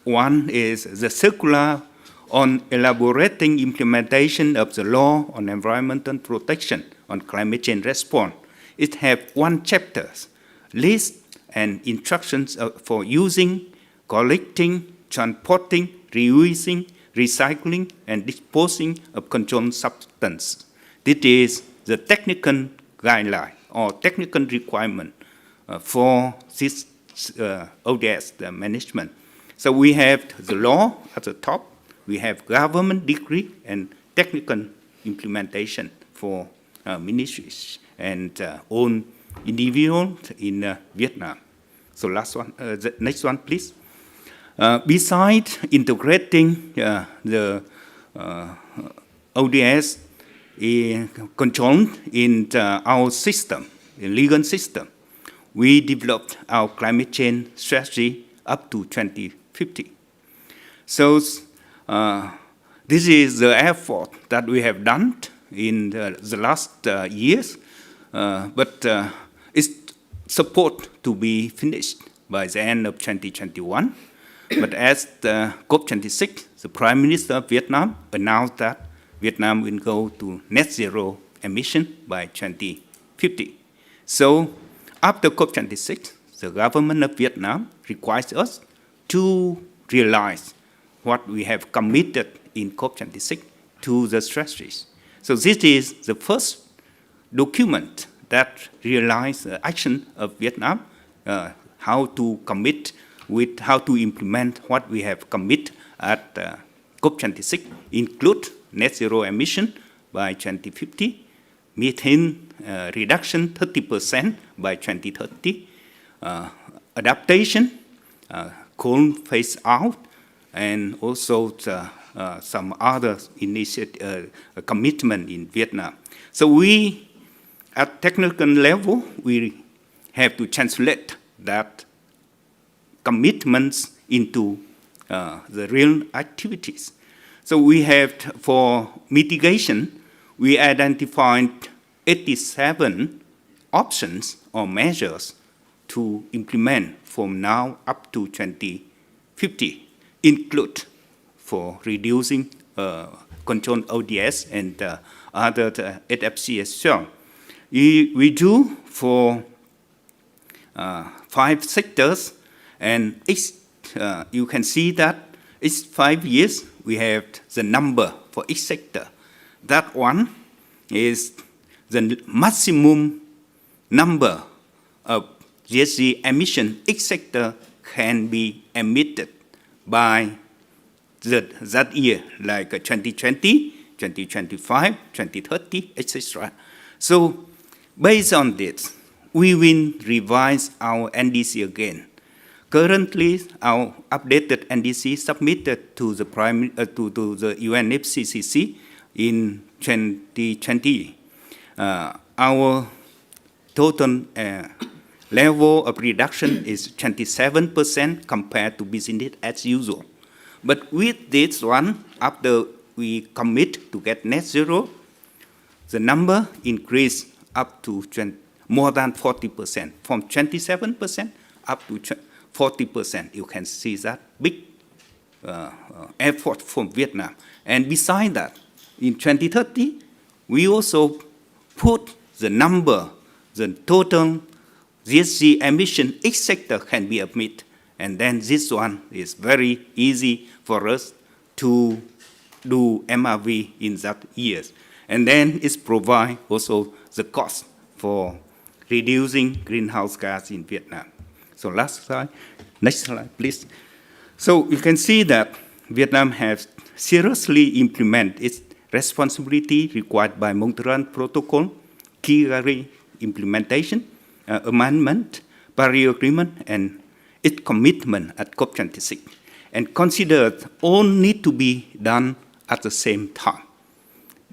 one is the circular on elaborating implementation of the law on environmental protection on climate change response. It has 1 chapter, list and instructions for using, collecting, transporting, reusing, recycling, and disposing of controlled substances. This is the technical guideline or technical requirement for this ODS management. So we have the law at the top, we have government decree and technical implementation for ministries and own individuals in Vietnam. So last one, the next one, please. Besides integrating the ODS control in our system, the legal system, we developed our climate change strategy up to 2050. So this is the effort that we have done in the last years, but it's supposed to be finished by the end of 2021. But as the COP26, the Prime Minister of Vietnam announced that Vietnam will go to net zero emission by 2050. So after COP26, the government of Vietnam requires us to realize what we have committed in COP26 to the strategies. So this is the first document that realizes the action of Vietnam, how to commit with how to implement what we have committed at COP26 include net zero emission by 2050, methane reduction 30% by 2030, adaptation, coal phase out, and also some other initiative commitment in Vietnam. So we, at technical level, we have to translate that commitments into the real activities. So we have, for mitigation, we identified 87 options or measures to implement from now up to 2050, include for reducing control ODS and other HFCs as well. We do for 5 sectors, and you can see that each 5 years we have the number for each sector. That one is the maximum number of GHG emission each sector can be emitted by that year, like 2020, 2025, 2030, etc. So based on this, we will revise our NDC again. Currently, our updated NDC submitted to the UNFCCC in 2020. Our total level of reduction is 27% compared to business as usual. But with this one, after we commit to get net zero, the number increased up to more than 40%, from 27% up to 40%. You can see that big effort from Vietnam. And beside that, in 2030, we also put the number, the total GHG emission each sector can be emitted. And then this one is very easy for us to do MRV in that years. And then it provides also the cost for reducing greenhouse gas in Vietnam. So last slide, next slide, please. So you can see that Vietnam has seriously implemented its responsibility required by Montreal Protocol, Kigali Implementation, Amendment, Paris Agreement, and its commitment at COP26, and considered all need to be done at the same time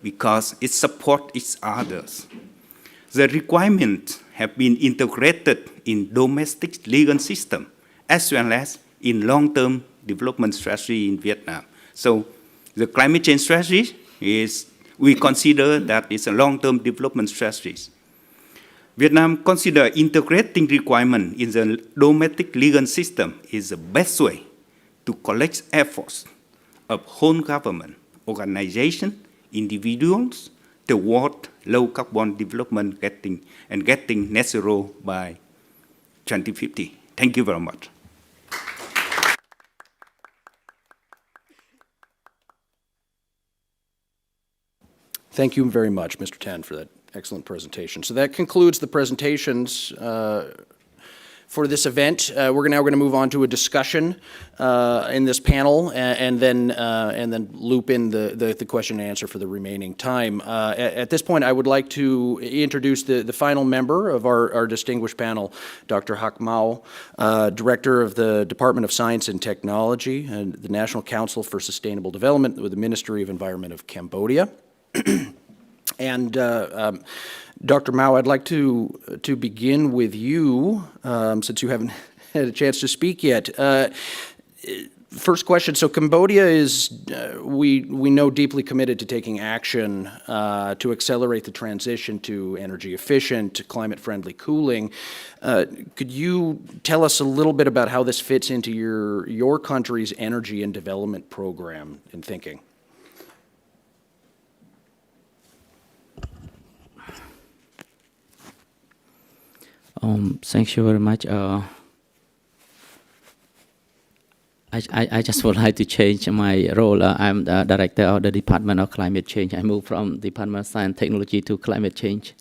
because it supports each other. The requirements have been integrated in domestic legal system as well as in long-term development strategy in Vietnam. So the climate change strategy is, we consider that it's a long-term development strategy. Vietnam consider integrating requirement in the domestic legal system is the best way to collect efforts of whole government, organization, individuals toward low carbon development getting net zero by 2050. Thank you very much. Thank you very much, Mr. Tan, for that excellent presentation. So that concludes the presentations for this event. We're now going to move on to a discussion in this panel, and then loop in the question and answer for the remaining time. At this point, I would like to introduce the final member of our distinguished panel, Dr. Hak Mao, Director of the Department of Science and Technology and the National Council for Sustainable Development with the Ministry of Environment of Cambodia. And Dr. Mao, I'd like to begin with you, since you haven't had a chance to speak yet. First question, so Cambodia is, we know, deeply committed to taking action to accelerate the transition to energy efficient, climate-friendly cooling. Could you tell us a little bit about how this fits into your country's energy and development program and thinking? Thank you very much. I just would like to change my role. I'm the director of the Department of Climate Change. I moved from Department of Science and Technology to Climate Change.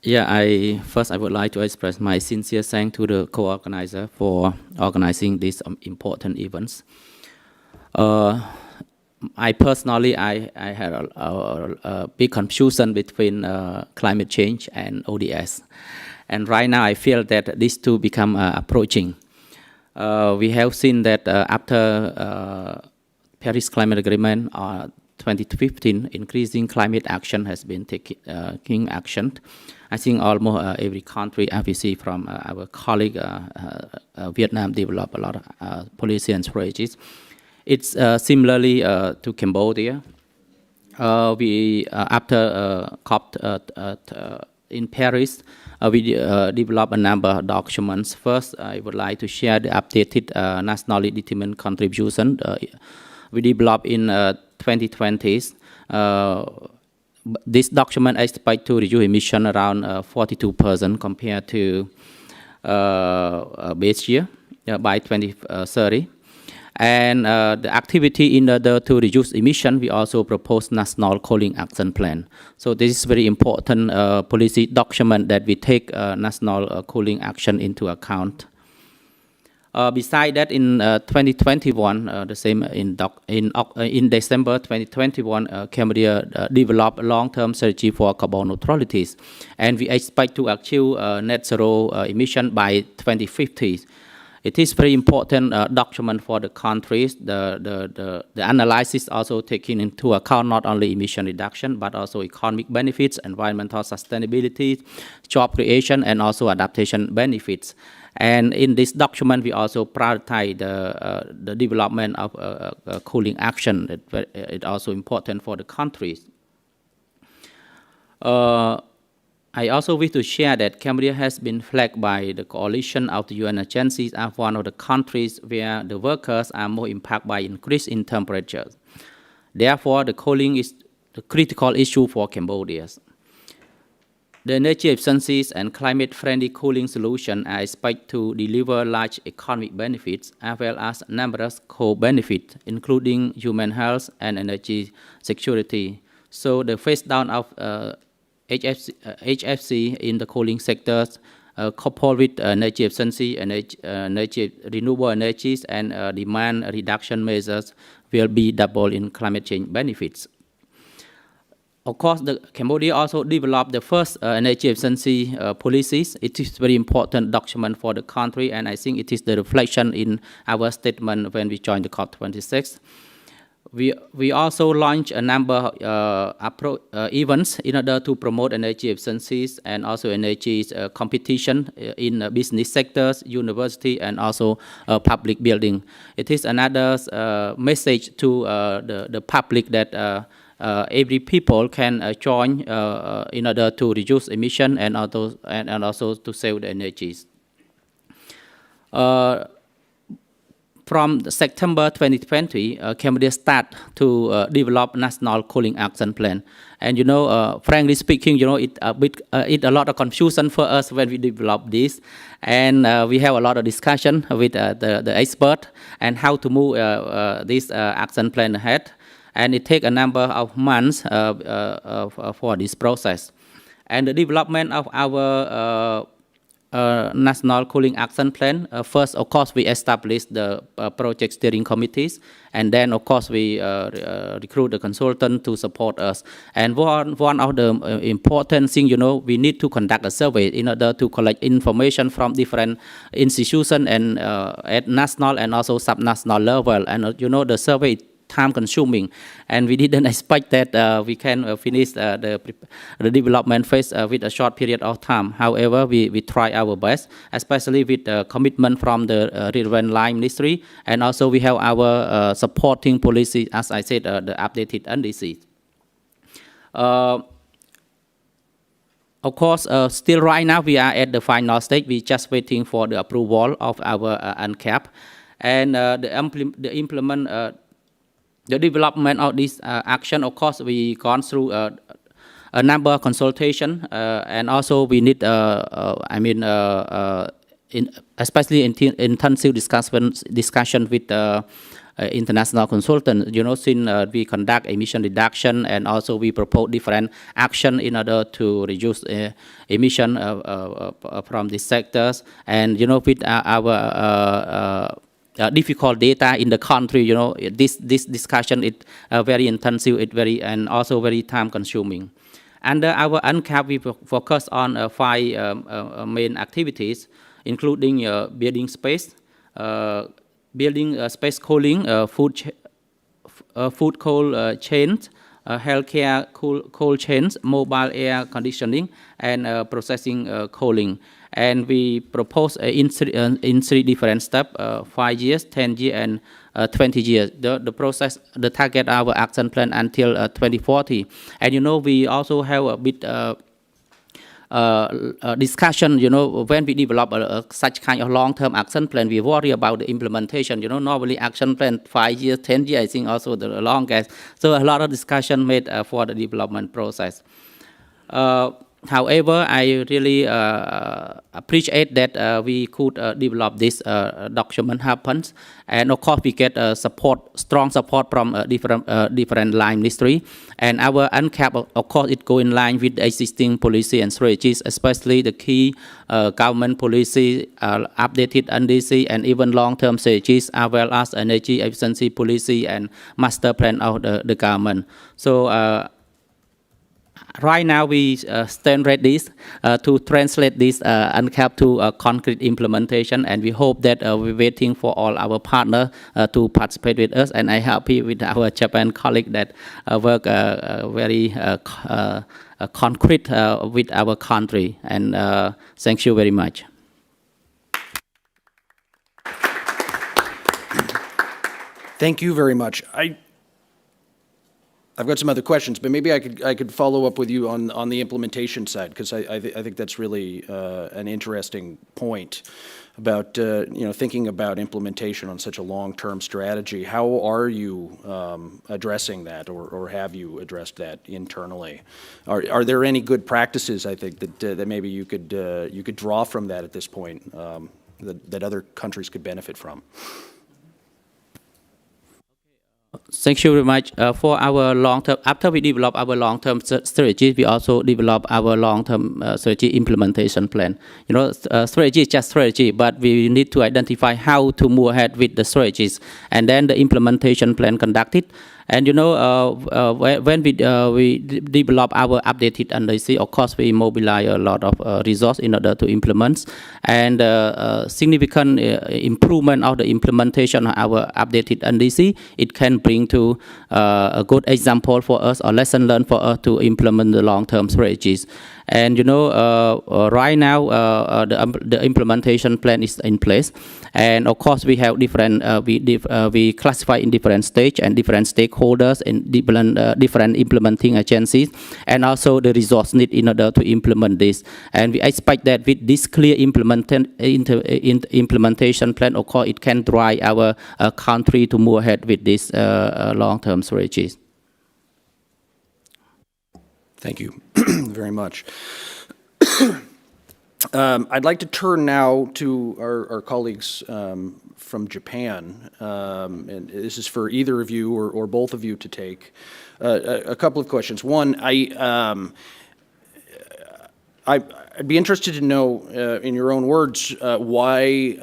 Yeah, first I would like to express my sincere thanks to the co-organizer for organizing these important events. I personally, I had a big confusion between climate change and ODS. And right now I feel that these two become approaching. We have seen that after Paris Climate Agreement 2015, increasing climate action has been taking action. I think almost every country, as we see from our colleague, Vietnam developed a lot of policy and strategies. It's similarly to Cambodia. After COP in Paris, we developed a number of documents. First, I would like to share the updated nationally determined contribution we developed in 2020s. This document expects to reduce emission around 42% compared to base year by 2030. And the activity in order to reduce emission, we also propose national coaling action plan. So this is very important policy document that we take national coaling action into account. Besides that, in 2021, the same in December 2021, Cambodia developed a long-term strategy for carbon neutralities, and we expect to achieve net zero emission by 2050. It is very important document for the countries. The analysis also taking into account not only emission reduction, but also economic benefits, environmental sustainability, job creation, and also adaptation benefits. And in this document, we also prioritize the development of cooling action. It's also important for the countries. I also wish to share that Cambodia has been flagged by the coalition of the UN agencies as one of the countries where the workers are more impacted by increase in temperatures. Therefore, the cooling is the critical issue for Cambodia. The energy efficiencies and climate-friendly cooling solutions are expected to deliver large economic benefits as well as numerous co-benefits, including human health and energy security. So the phase down of HFC in the cooling sectors, coupled with energy efficiency, renewable energies, and demand reduction measures will be double in climate change benefits. Of course, Cambodia also developed the first energy efficiency policies. It is a very important document for the country, and I think it is the reflection in our statement when we joined the COP26. We also launched a number of events in order to promote energy efficiencies and also energy competition in business sectors, university, and also public building. It is another message to the public that every people can join in order to reduce emission and also to save the energies. From September 2020, Cambodia started to develop national cooling action plan. And frankly speaking, it a lot of confusion for us when we develop this. And we have a lot of discussion with the expert and how to move this action plan ahead. And it takes a number of months for this process. And the development of our National Cooling Action Plan, first, of course, we established the project steering committees, and then, of course, we recruit the consultant to support us. And one of the important things, we need to conduct a survey in order to collect information from different institutions and at national and also subnational level. And, the survey time-consuming, and we didn't expect that we can finish the development phase with a short period of time. However, we try our best, especially with the commitment from the River and Line Ministry, and also we have our supporting policy, as I said, the updated NDC. Of course, still right now we are at the final stage. We're just waiting for the approval of our UNCAP, and the development of this action. Of course, we gone through a number of consultation, and also we need, especially intensive discussion with international consultant, since we conduct emission reduction, and also we propose different action in order to reduce emission from these sectors. And with our difficult data in the country, this discussion is very intensive, and also very time consuming. Under our UNCAP, we focus on 5 main activities, including building space, space cooling, food cold chains, healthcare cold chains, mobile air conditioning, and processing cooling. And we propose in 3 different steps: 5 years, 10 years, and 20 years. The process, the target our action plan until 2040. And we also have a bit discussion. When we develop such kind of long-term action plan, we worry about the implementation. Normally action plan 5 years, 10 years, I think also the longest. So a lot of discussion made for the development process. However, I really appreciate that we could develop this document happens, and of course we get strong support from different line ministry. And our UNCAP, of course, it go in line with the existing policy and strategies, especially the key government policy, updated NDC, and even long-term strategies, as well as energy efficiency policy and master plan of the government. So. Right now, we stand ready to translate this UNCAP to concrete implementation, and we hope that we're waiting for all our partners to participate with us. And I'm happy with our Japan colleague that work very concrete with our country. And thank you very much. Thank you very much. I've got some other questions, but maybe I could follow up with you on the implementation side, because I think that's really an interesting point about thinking about implementation on such a long-term strategy. How are you addressing that, or have you addressed that internally? Are there any good practices, I think, that maybe you could draw from that at this point, that other countries could benefit from? Thank you very much. For our long-term, after we develop our long-term strategy, we also develop our long-term strategy implementation plan. Strategy is just strategy, but we need to identify how to move ahead with the strategies, and then the implementation plan conducted. And when we develop our updated NDC, of course we mobilize a lot of resources in order to implement, and significant improvement of the implementation of our updated NDC, it can bring to a good example for us, or lesson learned for us to implement the long-term strategies. And right now the implementation plan is in place, and of course we have different we classify in different stage and different stakeholders and different implementing agencies, and also the resource need in order to implement this. And we expect that with this clear implementation plan, of course it can drive our country to move ahead with this long-term strategies. Thank you very much. I'd like to turn now to our colleagues from Japan, and this is for either of you or both of you to take. A couple of questions. One, I'd be interested to know, in your own words, why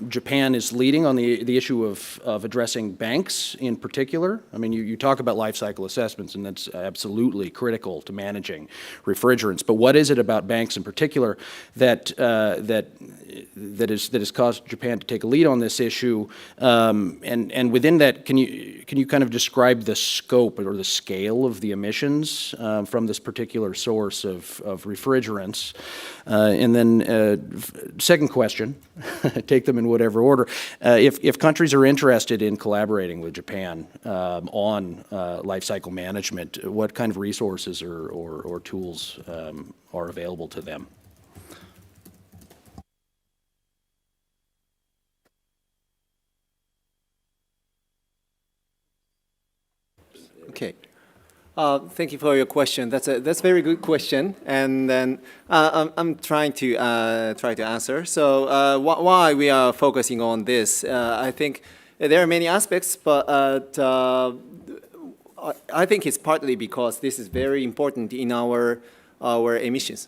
Japan is leading on the issue of addressing banks in particular. I mean, you talk about life cycle assessments, and that's absolutely critical to managing refrigerants. But what is it about banks in particular that has caused Japan to take a lead on this issue? And within that, can you kind of describe the scope or the scale of the emissions from this particular source of refrigerants? And then second question, take them in whatever order. If countries are interested in collaborating with Japan on life cycle management, what kind of resources or tools are available to them? Okay. Thank you for your question. That's a very good question, and then I'm trying to answer. So why we are focusing on this? I think there are many aspects, but I think it's partly because this is very important in our emissions.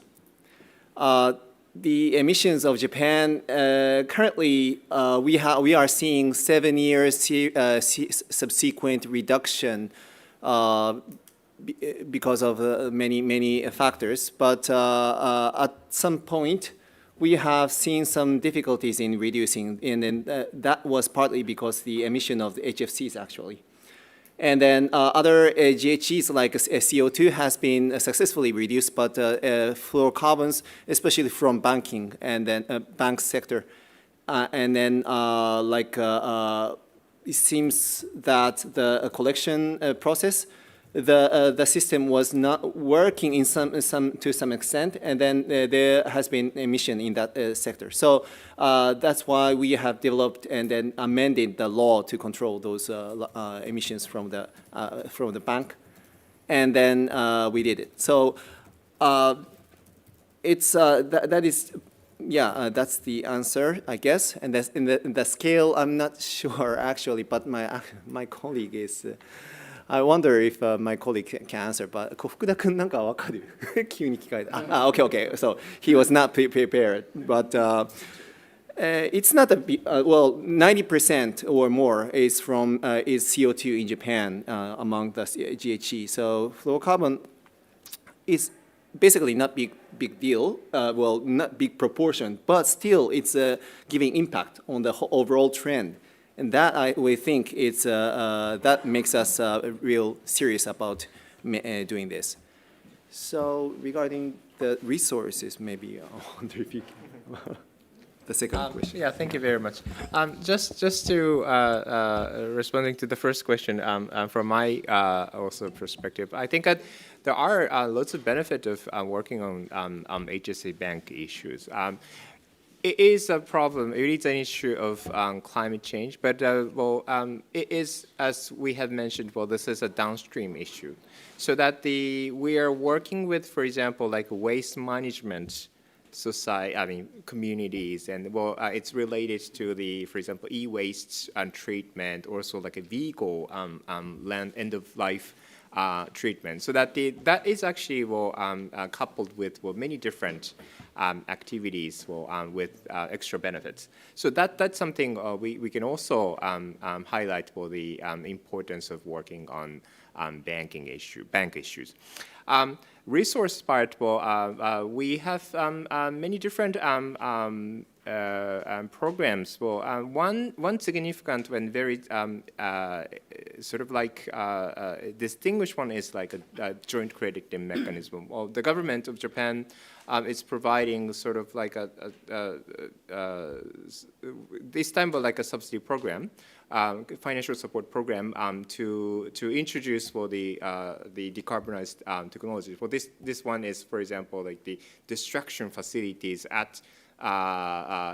The emissions of Japan currently we are seeing 7 years subsequent reduction because of many factors. But at some point, we have seen some difficulties in reducing, and that was partly because the emission of the HFCs actually. And then other GHGs like CO2 has been successfully reduced, but fluorocarbons, especially from banking and then bank sector, and then it seems that the collection process, the system was not working in to some extent, and then there has been emission in that sector. So that's why we have developed and then amended the law to control those emissions from the bank, and then we did it. So it's that is. Yeah, that's the answer, I guess. And that's in the scale, I'm not sure actually, but my colleague is. I wonder if my colleague can answer, but 福田君なんかわかる急に聞かれた。Okay. So he was not prepared, but it's not a big, well, 90% or more is CO2 in Japan among the GHG. So fluorocarbon is basically not big deal, well, not big proportion, but still it's giving impact on the overall trend. And that we think it's, that makes us real serious about doing this. So regarding the resources, maybe I wonder if you can, the second question. Yeah, thank you very much. Just to responding to the first question from my also perspective, I think that there are lots of benefit of working on HSA bank issues. It is a problem. It is an issue of climate change, but it is, as we have mentioned, this is a downstream issue. So that we are working with, for example, like waste management society, communities, and it's related to for example, e-waste treatment, also like a vehicle land end of life treatment. So that is actually coupled with many different activities with extra benefits. So that's something we can also highlight for the importance of working on bank issues. Resource part, we have many different programs. One significant and very sort of like distinguished one is like a joint crediting mechanism. Well, the government of Japan is providing sort of like this time like a subsidy program, financial support program to introduce the decarbonized technologies. Well, this one is, for example, like the destruction facilities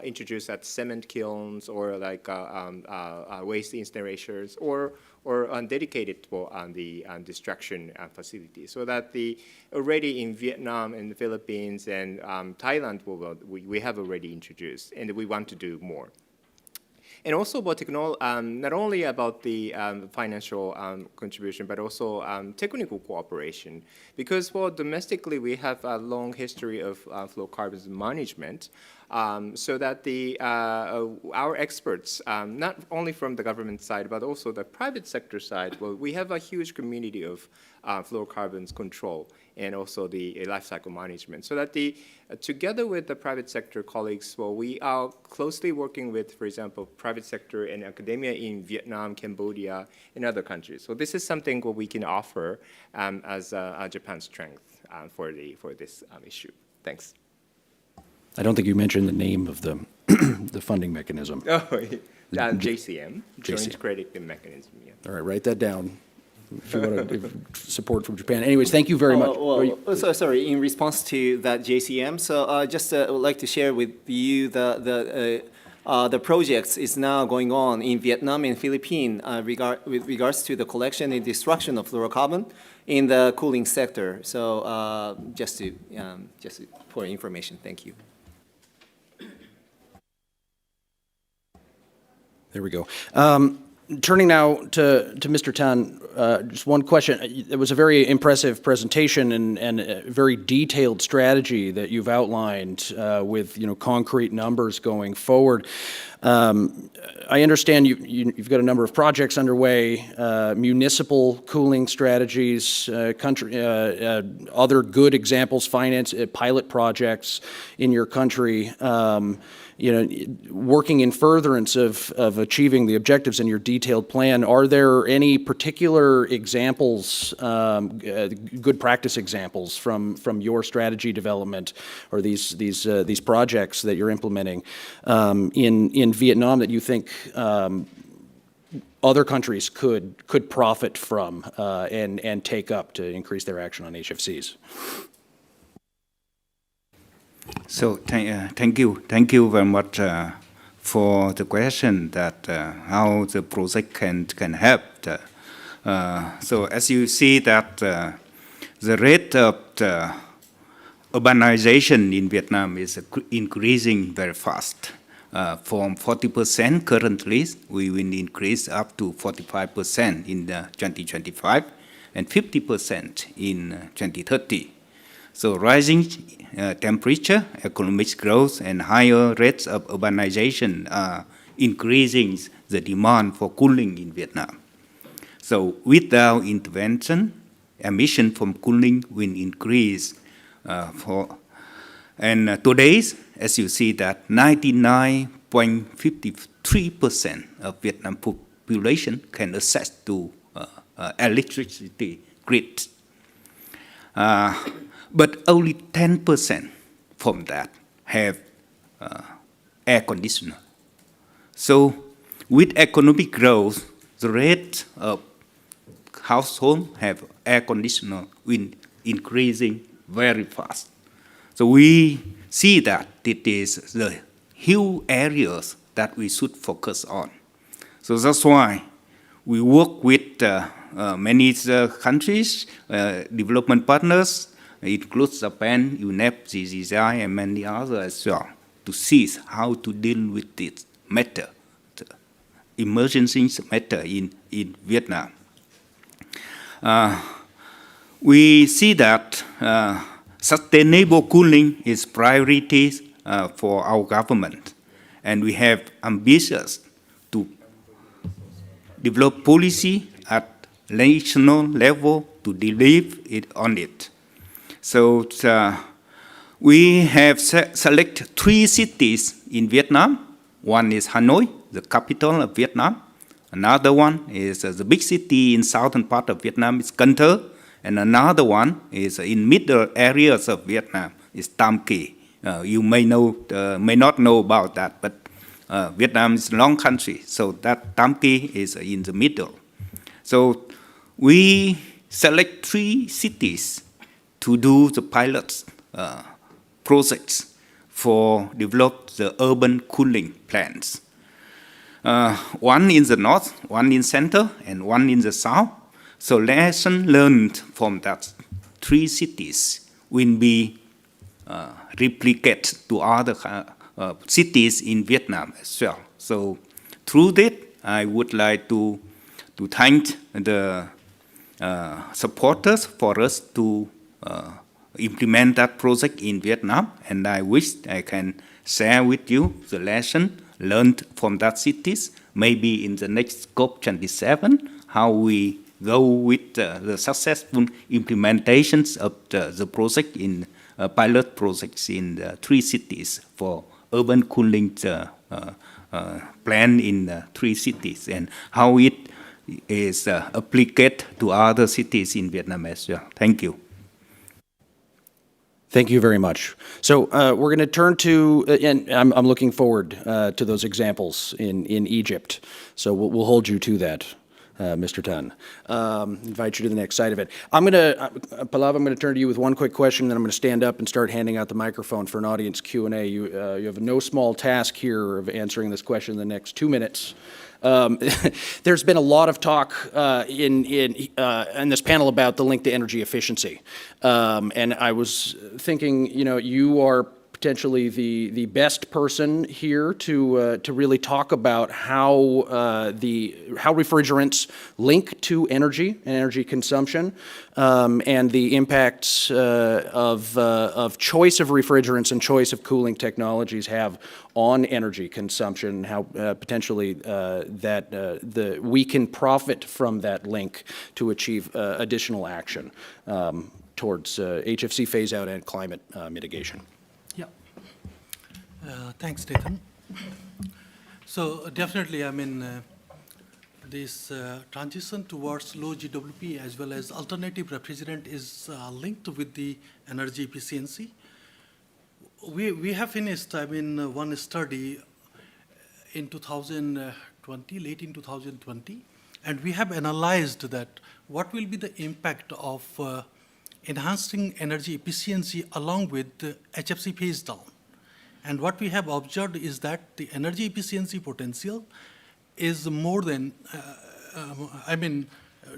introduced at cement kilns or like waste incinerators or dedicated for the destruction facilities. So that already in Vietnam and the Philippines and Thailand, we have already introduced, and we want to do more. And also about not only about the financial contribution, but also technical cooperation. Because domestically we have a long history of fluorocarbons management, so that our experts, not only from the government side, but also the private sector side, we have a huge community of fluorocarbons control and also the life cycle management. So that together with the private sector colleagues, we are closely working with, for example, private sector and academia in Vietnam, Cambodia, and other countries. So this is something what we can offer as Japan's strength for this issue. Thanks. I don't think you mentioned the name of the the funding mechanism. Oh, JCM, Joint Crediting Mechanism. Yeah. All right, write that down. If you want to support from Japan. Anyways, thank you very much. Sorry, in response to that JCM, so just would like to share with you the projects is now going on in Vietnam and Philippines with regards to the collection and destruction of fluorocarbon in the cooling sector. So just for information, thank you. There we go. Turning now to Mr. Tan, just one question. It was a very impressive presentation and a very detailed strategy that you've outlined with concrete numbers going forward. I understand you've got a number of projects underway, municipal cooling strategies, other good examples, pilot projects in your country. Working in furtherance of achieving the objectives in your detailed plan, are there any particular examples, good practice examples from your strategy development or these projects that you're implementing in Vietnam that you think other countries could profit from and take up to increase their action on HFCs? So thank you very much for the question that how the project can help. So as you see that the rate of the urbanization in Vietnam is increasing very fast. From 40% currently, we will increase up to 45% in 2025 and 50% in 2030. So rising temperature, economic growth, and higher rates of urbanization are increasing the demand for cooling in Vietnam. So without intervention, emission from cooling will increase. And today, as you see, that 99.53% of Vietnam population can access to electricity grid. But only 10% from that have air conditioner. So with economic growth, the rate of household have air conditioner will increasing very fast. So we see that it is the huge areas that we should focus on. So that's why we work with many countries, development partners. It includes Japan, UNEP, GGI, and many others as well, to see how to deal with this matter, the emergency matter in Vietnam. We see that sustainable cooling is priority for our government, and we have ambitions to develop policy at national level to deliver it on it. So we have selected 3 cities in Vietnam. One is Hanoi, the capital of Vietnam. Another one is the big city in southern part of Vietnam, is Cần Thơ. And another one is in middle areas of Vietnam, is Tam Kỳ. You may not know about that, but Vietnam is a long country, so that Tam Kỳ is in the middle. So we select 3 cities to do the pilot projects for develop the urban cooling plans. One in the north, one in center, and one in the south. So lesson learned from that 3 cities will be replicated to other cities in Vietnam as well. So through that, I would like to thank the supporters for us to implement that project in Vietnam, and I wish I can share with you the lesson learned from that cities, maybe in the next COP27, how we go with the successful implementations of the project in pilot projects in the 3 cities for urban cooling plan in 3 cities, and how it is applied to other cities in Vietnam as well. Thank you. Thank you very much. So we're going to turn to, and I'm looking forward to those examples in Egypt. So we'll hold you to that, Mr. Tan. Invite you to the next side of it. Pallav, I'm going to turn to you with one quick question, then I'm going to stand up and start handing out the microphone for an audience Q&A. You have no small task here of answering this question in the next 2 minutes. There's been a lot of talk in this panel about the link to energy efficiency. And I was thinking, you are potentially the best person here to really talk about how how refrigerants link to energy and energy consumption, and the impacts of choice of refrigerants and choice of cooling technologies have on energy consumption, how potentially we can profit from that link to achieve additional action towards HFC phase-out and climate mitigation. Yeah. Thanks, Nathan. So definitely, I mean, this transition towards low GWP as well as alternative refrigerant is linked with the energy efficiency. We have finished, I mean, one study in 2020, late in 2020, and we have analyzed that what will be the impact of enhancing energy efficiency along with HFC phase down. And what we have observed is that the energy efficiency potential is more than,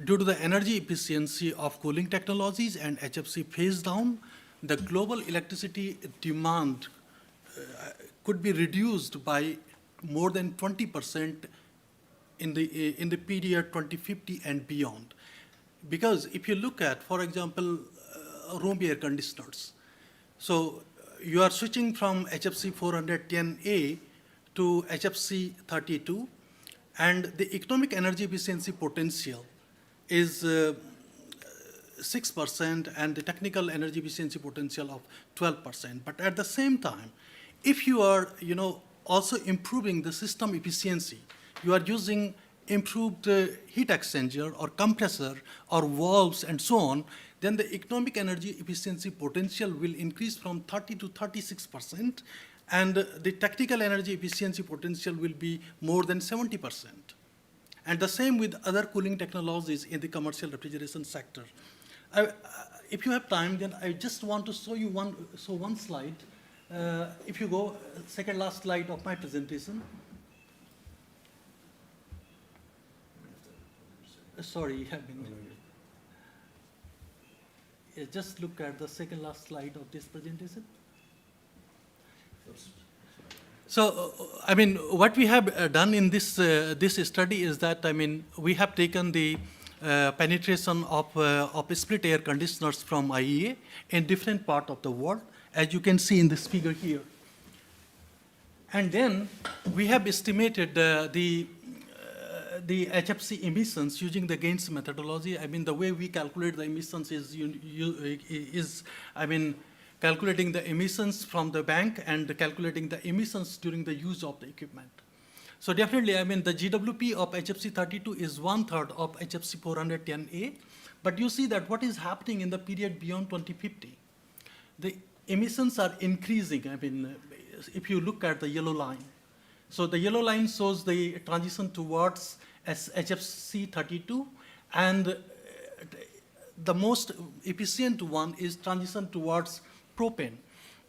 due to the energy efficiency of cooling technologies and HFC phase down, the global electricity demand could be reduced by more than 20% in the period 2050 and beyond. Because if you look at, for example, room air conditioners, so you are switching from HFC 410A to HFC 32, and the economic energy efficiency potential is 6% and the technical energy efficiency potential of 12%. But at the same time, if you are also improving the system efficiency, you are using improved heat exchanger or compressor or valves and so on, then the economic energy efficiency potential will increase from 30 to 36%, and the technical energy efficiency potential will be more than 70%. And the same with other cooling technologies in the commercial refrigeration sector. If you have time, then I just want to show you one slide. If you go, second last slide of my presentation. Sorry, just look at the second last slide of this presentation. So, I mean, what we have done in this study is that, I mean, we have taken the penetration of split air conditioners from IEA in different parts of the world, as you can see in this figure here. And then we have estimated the HFC emissions using the Gaines methodology. I mean, the way we calculate the emissions is calculating the emissions from the bank and calculating the emissions during the use of the equipment. So definitely, I mean, the GWP of HFC 32 is 1/3 of HFC 410A, but you see that what is happening in the period beyond 2050. The emissions are increasing, I mean, if you look at the yellow line. So the yellow line shows the transition towards HFC 32, and the most efficient one is transition towards propane.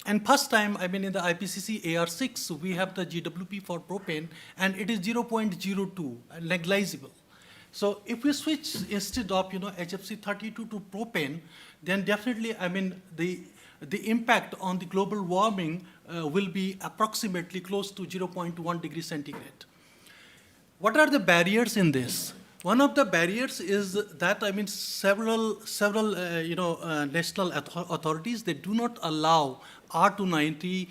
And first time, I mean, in the IPCC AR6, we have the GWP for propane, and it is 0.02, negligible. So if we switch instead of HFC 32 to propane, then definitely, I mean, the impact on the global warming will be approximately close to 0.1 degrees centigrade. What are the barriers in this? One of the barriers is that, I mean, several national authorities, they do not allow R290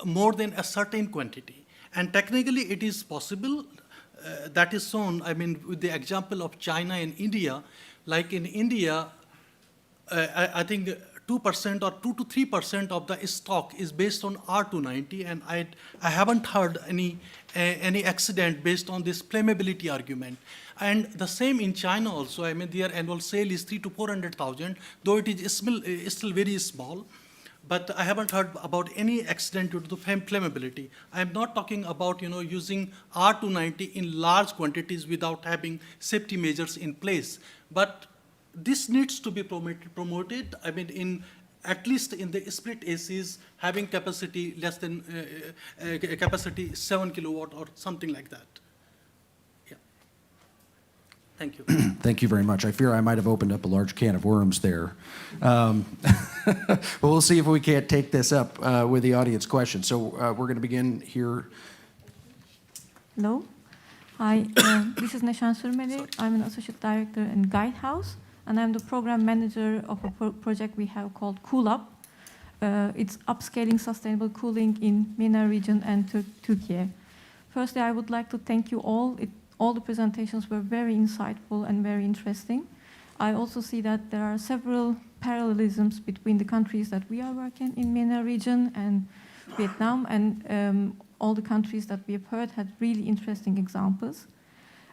more than a certain quantity. And technically, it is possible. That is shown, I mean, with the example of China and India. Like in India, I think 2% or 2 to 3% of the stock is based on R290, and I haven't heard any accident based on this flammability argument. And the same in China also. I mean, their annual sale is 300,000 to 400,000, though it is still very small. But I haven't heard about any accident due to the flammability. I'm not talking about using R290 in large quantities without having safety measures in place. But this needs to be promoted. I mean, at least in the split ACs, having capacity less than capacity 7 kilowatt or something like that. Yeah. Thank you. Thank you very much. I fear I might have opened up a large can of worms there. But we'll see if we can't take this up with the audience questions. So we're going to begin here. Hello. Hi, this is Neshan Sürmeli. I'm an associate director in Guidehouse, and I'm the program manager of a project we have called Cool Up. It's upscaling sustainable cooling in MENA region and Turkey. Firstly, I would like to thank you all. All the presentations were very insightful and very interesting. I also see that there are several parallelisms between the countries that we are working in MENA region and Vietnam, and all the countries that we have heard had really interesting examples.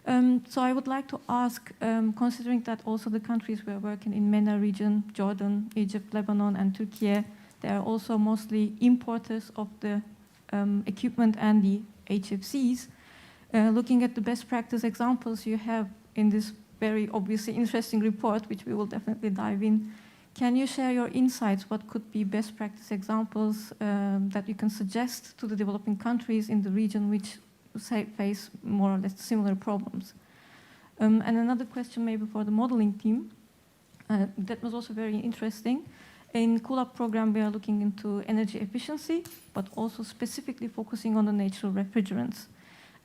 So I would like to ask, considering that also the countries we are working in MENA region, Jordan, Egypt, Lebanon, and Turkey, they are also mostly importers of the equipment and the HFCs. Looking at the best practice examples you have in this very obviously interesting report, which we will definitely dive in, can you share your insights? What could be best practice examples that you can suggest to the developing countries in the region which face more or less similar problems? And another question maybe for the modeling team, that was also very interesting. In Cool Up program, we are looking into energy efficiency, but also specifically focusing on the natural refrigerants.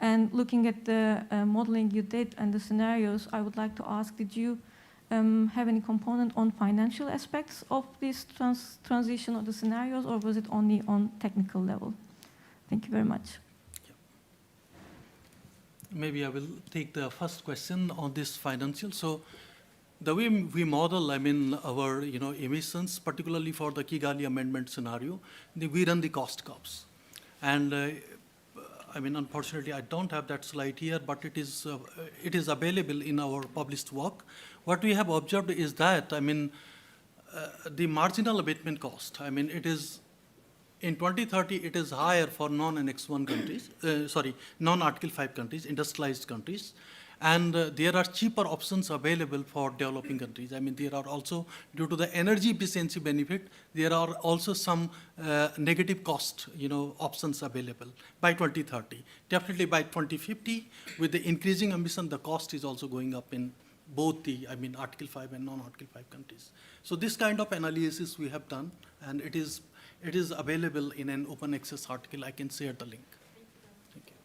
And looking at the modeling you did and the scenarios, I would like to ask, did you have any component on financial aspects of this transition or the scenarios, or was it only on technical level? Thank you very much. Maybe I will take the first question on this financial. So the way we model, our emissions, particularly for the Kigali Amendment scenario, we run the cost curves. And unfortunately, I don't have that slide here, but it is available in our published work. What we have observed is that, the marginal abatement cost, it is, in 2030, it is higher for non-Annex 1 countries, non-Article 5 countries, industrialized countries. And there are cheaper options available for developing countries. There are also, due to the energy efficiency benefit, there are also some negative cost, options available by 2030. Definitely by 2050, with the increasing emission, the cost is also going up in both the, Article 5 and non-Article 5 countries. So this kind of analysis we have done, and it is available in an open access article. I can share the link. Thank you.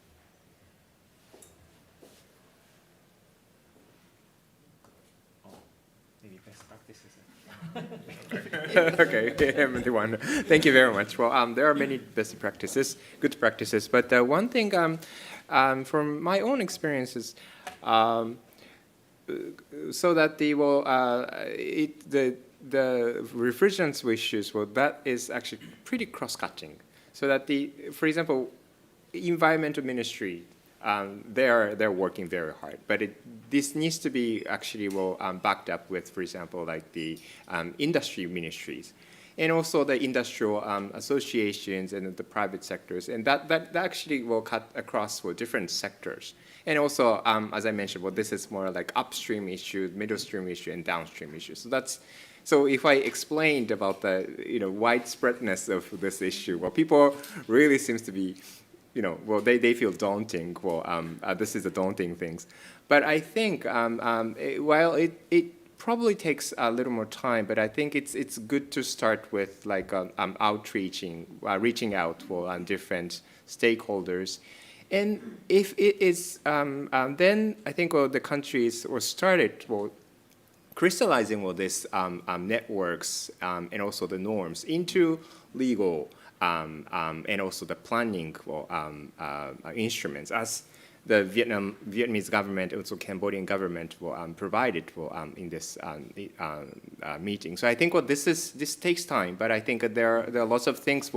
Okay, I'm the one. Thank you very much. Well, there are many best practices, good practices, but one thing from my own experiences, so that the refrigerants issues, that is actually pretty cross-cutting. So that for example, environmental ministry, they're working very hard, but this needs to be actually backed up with, for example, like the industry ministries, and also the industrial associations and the private sectors, and that actually will cut across different sectors. And also, as I mentioned, this is more like upstream issue, middle stream issue, and downstream issue. So if I explained about the widespreadness of this issue, people really seems to be, they feel daunting. This is a daunting thing. But I think while it probably takes a little more time, but I think it's good to start with like reaching out on different stakeholders. And if it is, then I think the countries started crystallizing these networks and also the norms into legal and also the planning instruments, as the Vietnamese government, also Cambodian government provided in this meeting. So I think this takes time, but I think there are lots of things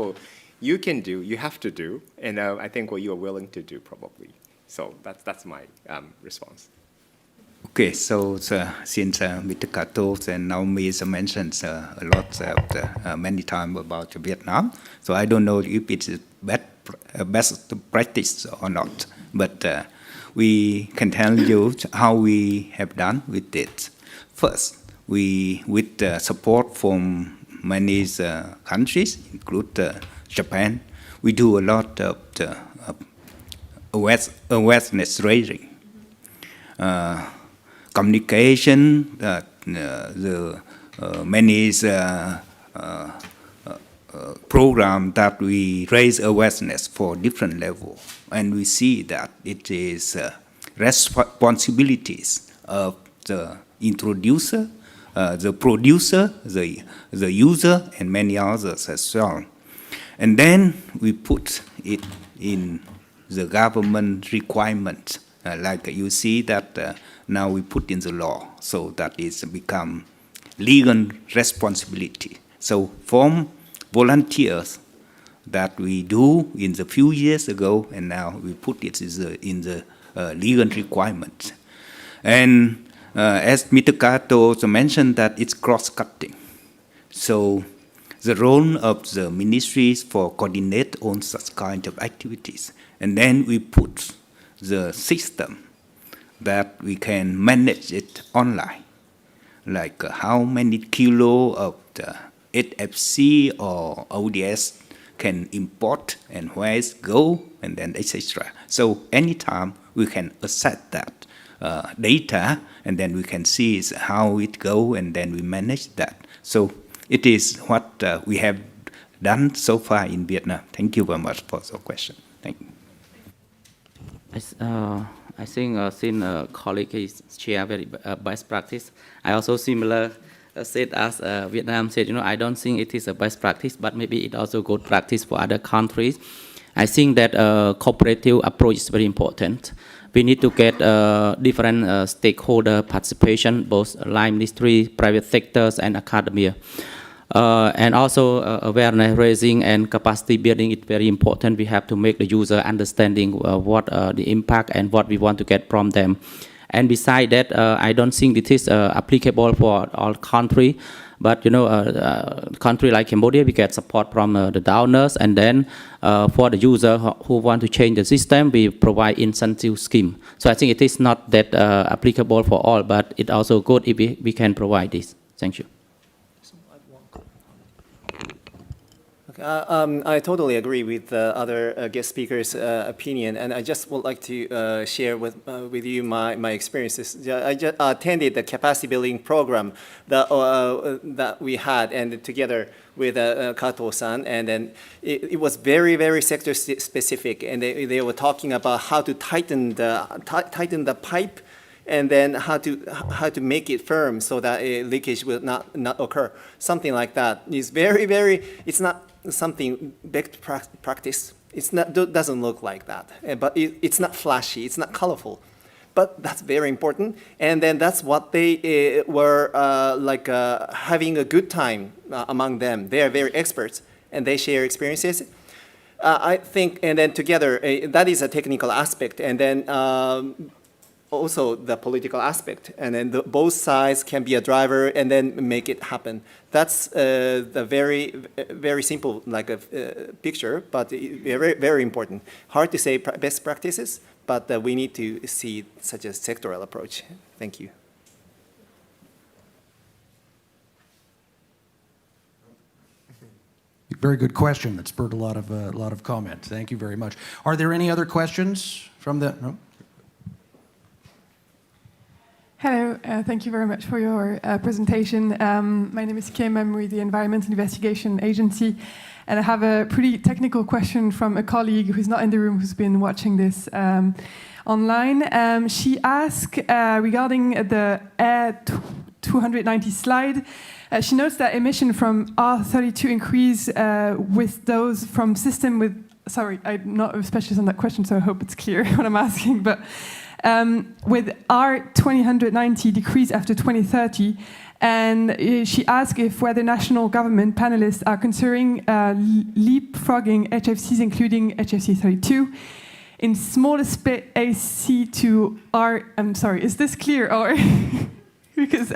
you can do, you have to do, and I think what you are willing to do probably. So that's my response. Okay, so since Mr. Kato and Naomi mentioned a lot, many times about Vietnam, so I don't know if it's best practice or not, but we can tell you how we have done with it. First, with support from many countries, include Japan, we do a lot of awareness raising. communication, the many program that we raise awareness for different level, and we see that it is responsibilities of the introducer, the producer, the user, and many others as well. And then we put it in the government requirement, like you see that now we put in the law, so that it's become legal responsibility. So from volunteers that we do in the few years ago, and now we put it in the legal requirement. And as Mr. Kato also mentioned, that it's cross-cutting. So the role of the ministries for coordinate on such kind of activities. And then we put the system that we can manage it online, like how many kilo of the HFC or ODS can import and where it go, and then etc. So anytime we can access that data, and then we can see how it go, and then we manage that. So it is what we have done so far in Vietnam. Thank you very much for the question. Thank you. I think since colleague is share very best practice, I also similar said as Vietnam said, I don't think it is a best practice, but maybe it also good practice for other countries. I think that cooperative approach is very important. We need to get different stakeholder participation, both line ministry, private sectors, and academia. And also awareness raising and capacity building is very important. We have to make the user understanding what the impact and what we want to get from them. And beside that, I don't think it is applicable for all country. But country like Cambodia, we get support from the donors, and then for the user who want to change the system, we provide incentive scheme. So I think it is not that applicable for all, but it also good if we can provide this. Thank you. I totally agree with the other guest speakers' opinion, and I just would like to share with you my experiences. I just attended the capacity building program that we had, and together with Kato-san, and then it was very, very sector specific, and they were talking about how to tighten the pipe, and then how to make it firm so that leakage will not occur. Something like that is very, very. It's not something best practice. It's not, doesn't look like that, but it's not flashy, it's not colorful, but that's very important. And then that's what they were having a good time among them. They are very experts, and they share experiences. I think, and then together, that is a technical aspect, and then also the political aspect, and then both sides can be a driver and then make it happen. That's the very, very simple picture, but very, very important. Hard to say best practices, but we need to see such a sectoral approach. Thank you. Very good question that spurred a lot of comment. Thank you very much. Are there any other questions from the? No? Hello, thank you very much for your presentation. My name is Kim, I'm with the Environment Investigation Agency, and I have a pretty technical question from a colleague who's not in the room, who's been watching this online. She asked regarding the Air 290 slide, she notes that emission from R32 increase with those from system with, sorry, I'm not a specialist on that question, so I hope it's clear what I'm asking, but with R2090 decrease after 2030, and she asked if whether national government panelists are considering leapfrogging HFCs, including HFC 32, in smaller split AC to R. I'm sorry, is this clear or because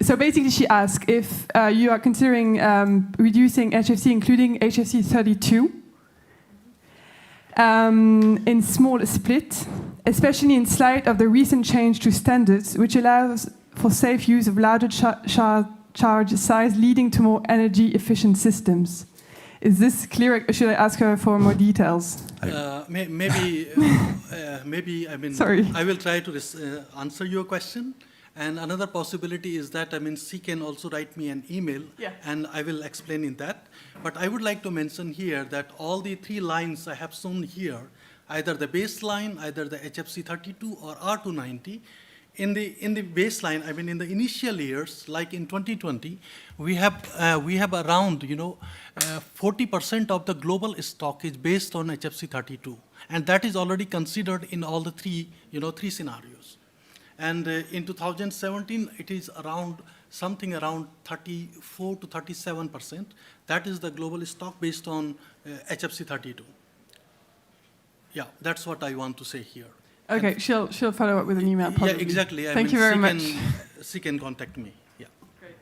so basically, she asked if you are considering reducing HFC, including HFC 32. In small split, especially in light of the recent change to standards, which allows for safe use of larger charge size, leading to more energy efficient systems. Is this clear? Should I ask her for more details? Maybe, I mean, Sorry. I will try to answer your question. And another possibility is that, I mean, she can also write me an email, and I will explain in that. But I would like to mention here that all the 3 lines I have shown here, either the baseline, either the HFC 32 or R290, in the baseline, I mean, in the initial years, like in 2020, we have around, 40% of the global stock is based on HFC 32, and that is already considered in all the 3 scenarios. And in 2017, it is something around 34 to 37%. That is the global stock based on HFC 32. Yeah, that's what I want to say here. Okay, she'll follow up with an email probably. Yeah, exactly. Thank you very much. She can contact me. Yeah. Great.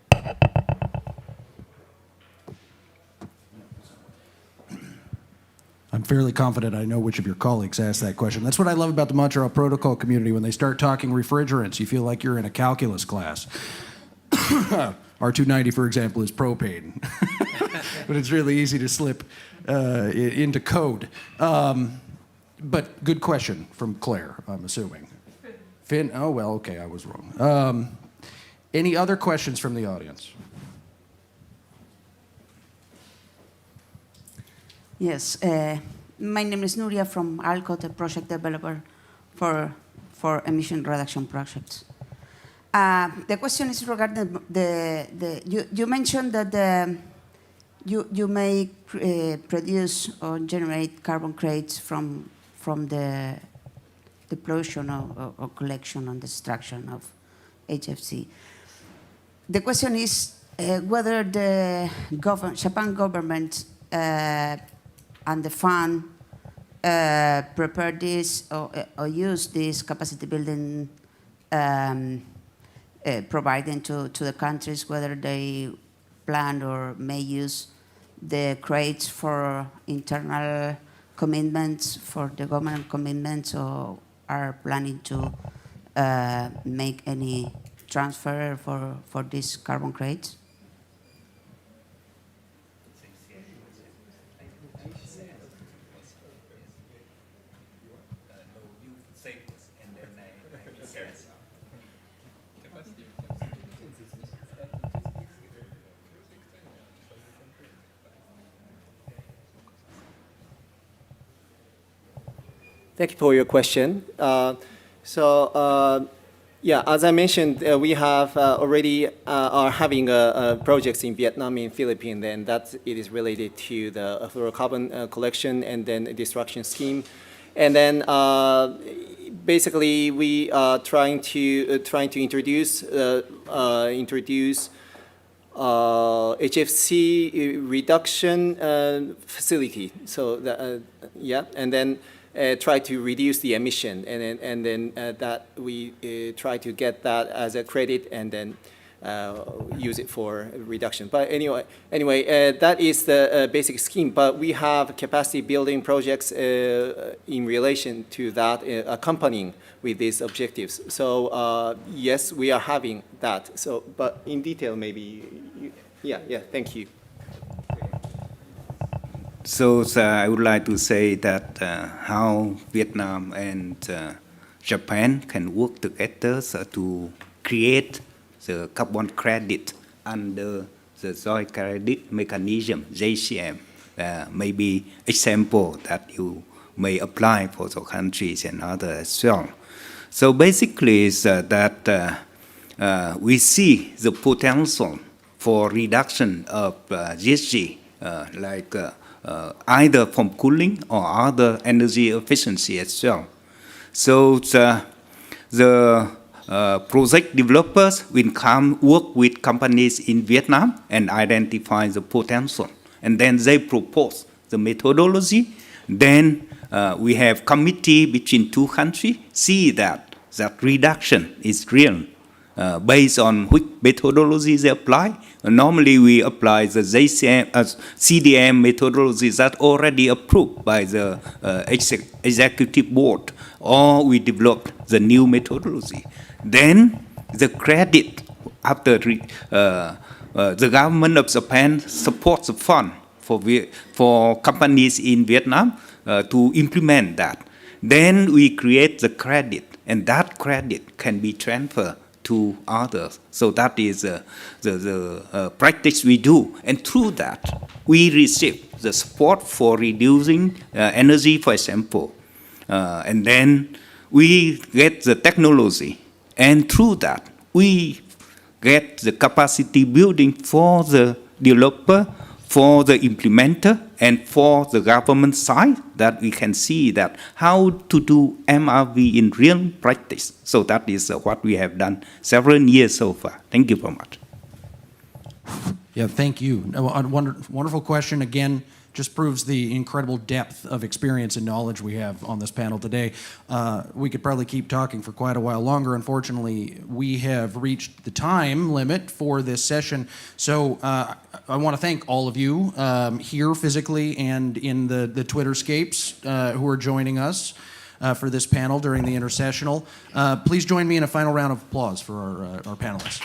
I'm fairly confident I know which of your colleagues asked that question. That's what I love about the Montreal Protocol community. When they start talking refrigerants, you feel like you're in a calculus class. R290, for example, is propane. But it's really easy to slip into code. But good question from Claire, I'm assuming. Finn? Oh, well, okay, I was wrong. Any other questions from the audience? Yes, my name is Nuria from Alcott, a project developer for emission reduction projects. The question is regarding you mentioned that you may produce or generate carbon credits from the production or collection and destruction of HFC. The question is whether the Japan government and the fund prepare this or use this capacity building providing to the countries, whether they plan or may use the credits for internal commitments, for the government commitments, or are planning to make any transfer for these carbon credits? Thank you for your question. Yeah, as I mentioned, we have already are having projects in Vietnam and Philippines, and that it is related to the fluorocarbon collection and then destruction scheme. And then basically we are trying to introduce HFC reduction facility. So yeah, and then try to reduce the emission, and then that we try to get that as a credit and then use it for reduction. But anyway, that is the basic scheme. But we have capacity building projects in relation to that, accompanying with these objectives. So yes, we are having that. So, but in detail, maybe, yeah. Thank you. So I would like to say that how Vietnam and Japan can work together to create the carbon credit under the joint credit mechanism, JCM, maybe example that you may apply for the countries and others as well. So basically is that we see the potential for reduction of GHG, like either from cooling or other energy efficiency as well. So the project developers will come work with companies in Vietnam and identify the potential, and then they propose the methodology. Then we have committee between 2 countries see that reduction is real. Based on which methodology they apply. Normally we apply the CDM methodology that already approved by the executive board, or we developed the new methodology. Then the credit after the government of Japan supports the fund for companies in Vietnam to implement that. Then we create the credit, and that credit can be transferred to others. So that is the practice we do. And through that, we receive the support for reducing energy, for example. And then we get the technology. And through that, we get the capacity building for the developer, for the implementer, and for the government side, that we can see that how to do MRV in real practice. So that is what we have done several years so far. Thank you very much. Yeah, thank you. A wonderful question. Again, just proves the incredible depth of experience and knowledge we have on this panel today. We could probably keep talking for quite a while longer. Unfortunately, we have reached the time limit for this session. So I want to thank all of you here physically and in the Twitterscapes who are joining us for this panel during the intersessional. Please join me in a final round of applause for our panelists.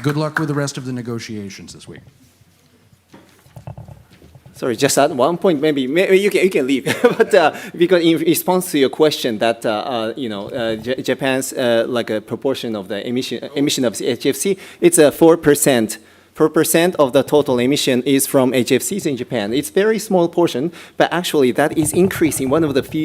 Good luck with the rest of the negotiations this week. Sorry, just at one point, maybe you can leave, but because in response to your question that Japan's like a proportion of the emission of HFC, it's 4%. 4% of the total emission is from HFCs in Japan. It's a very small portion, but actually that is increasing. One of the few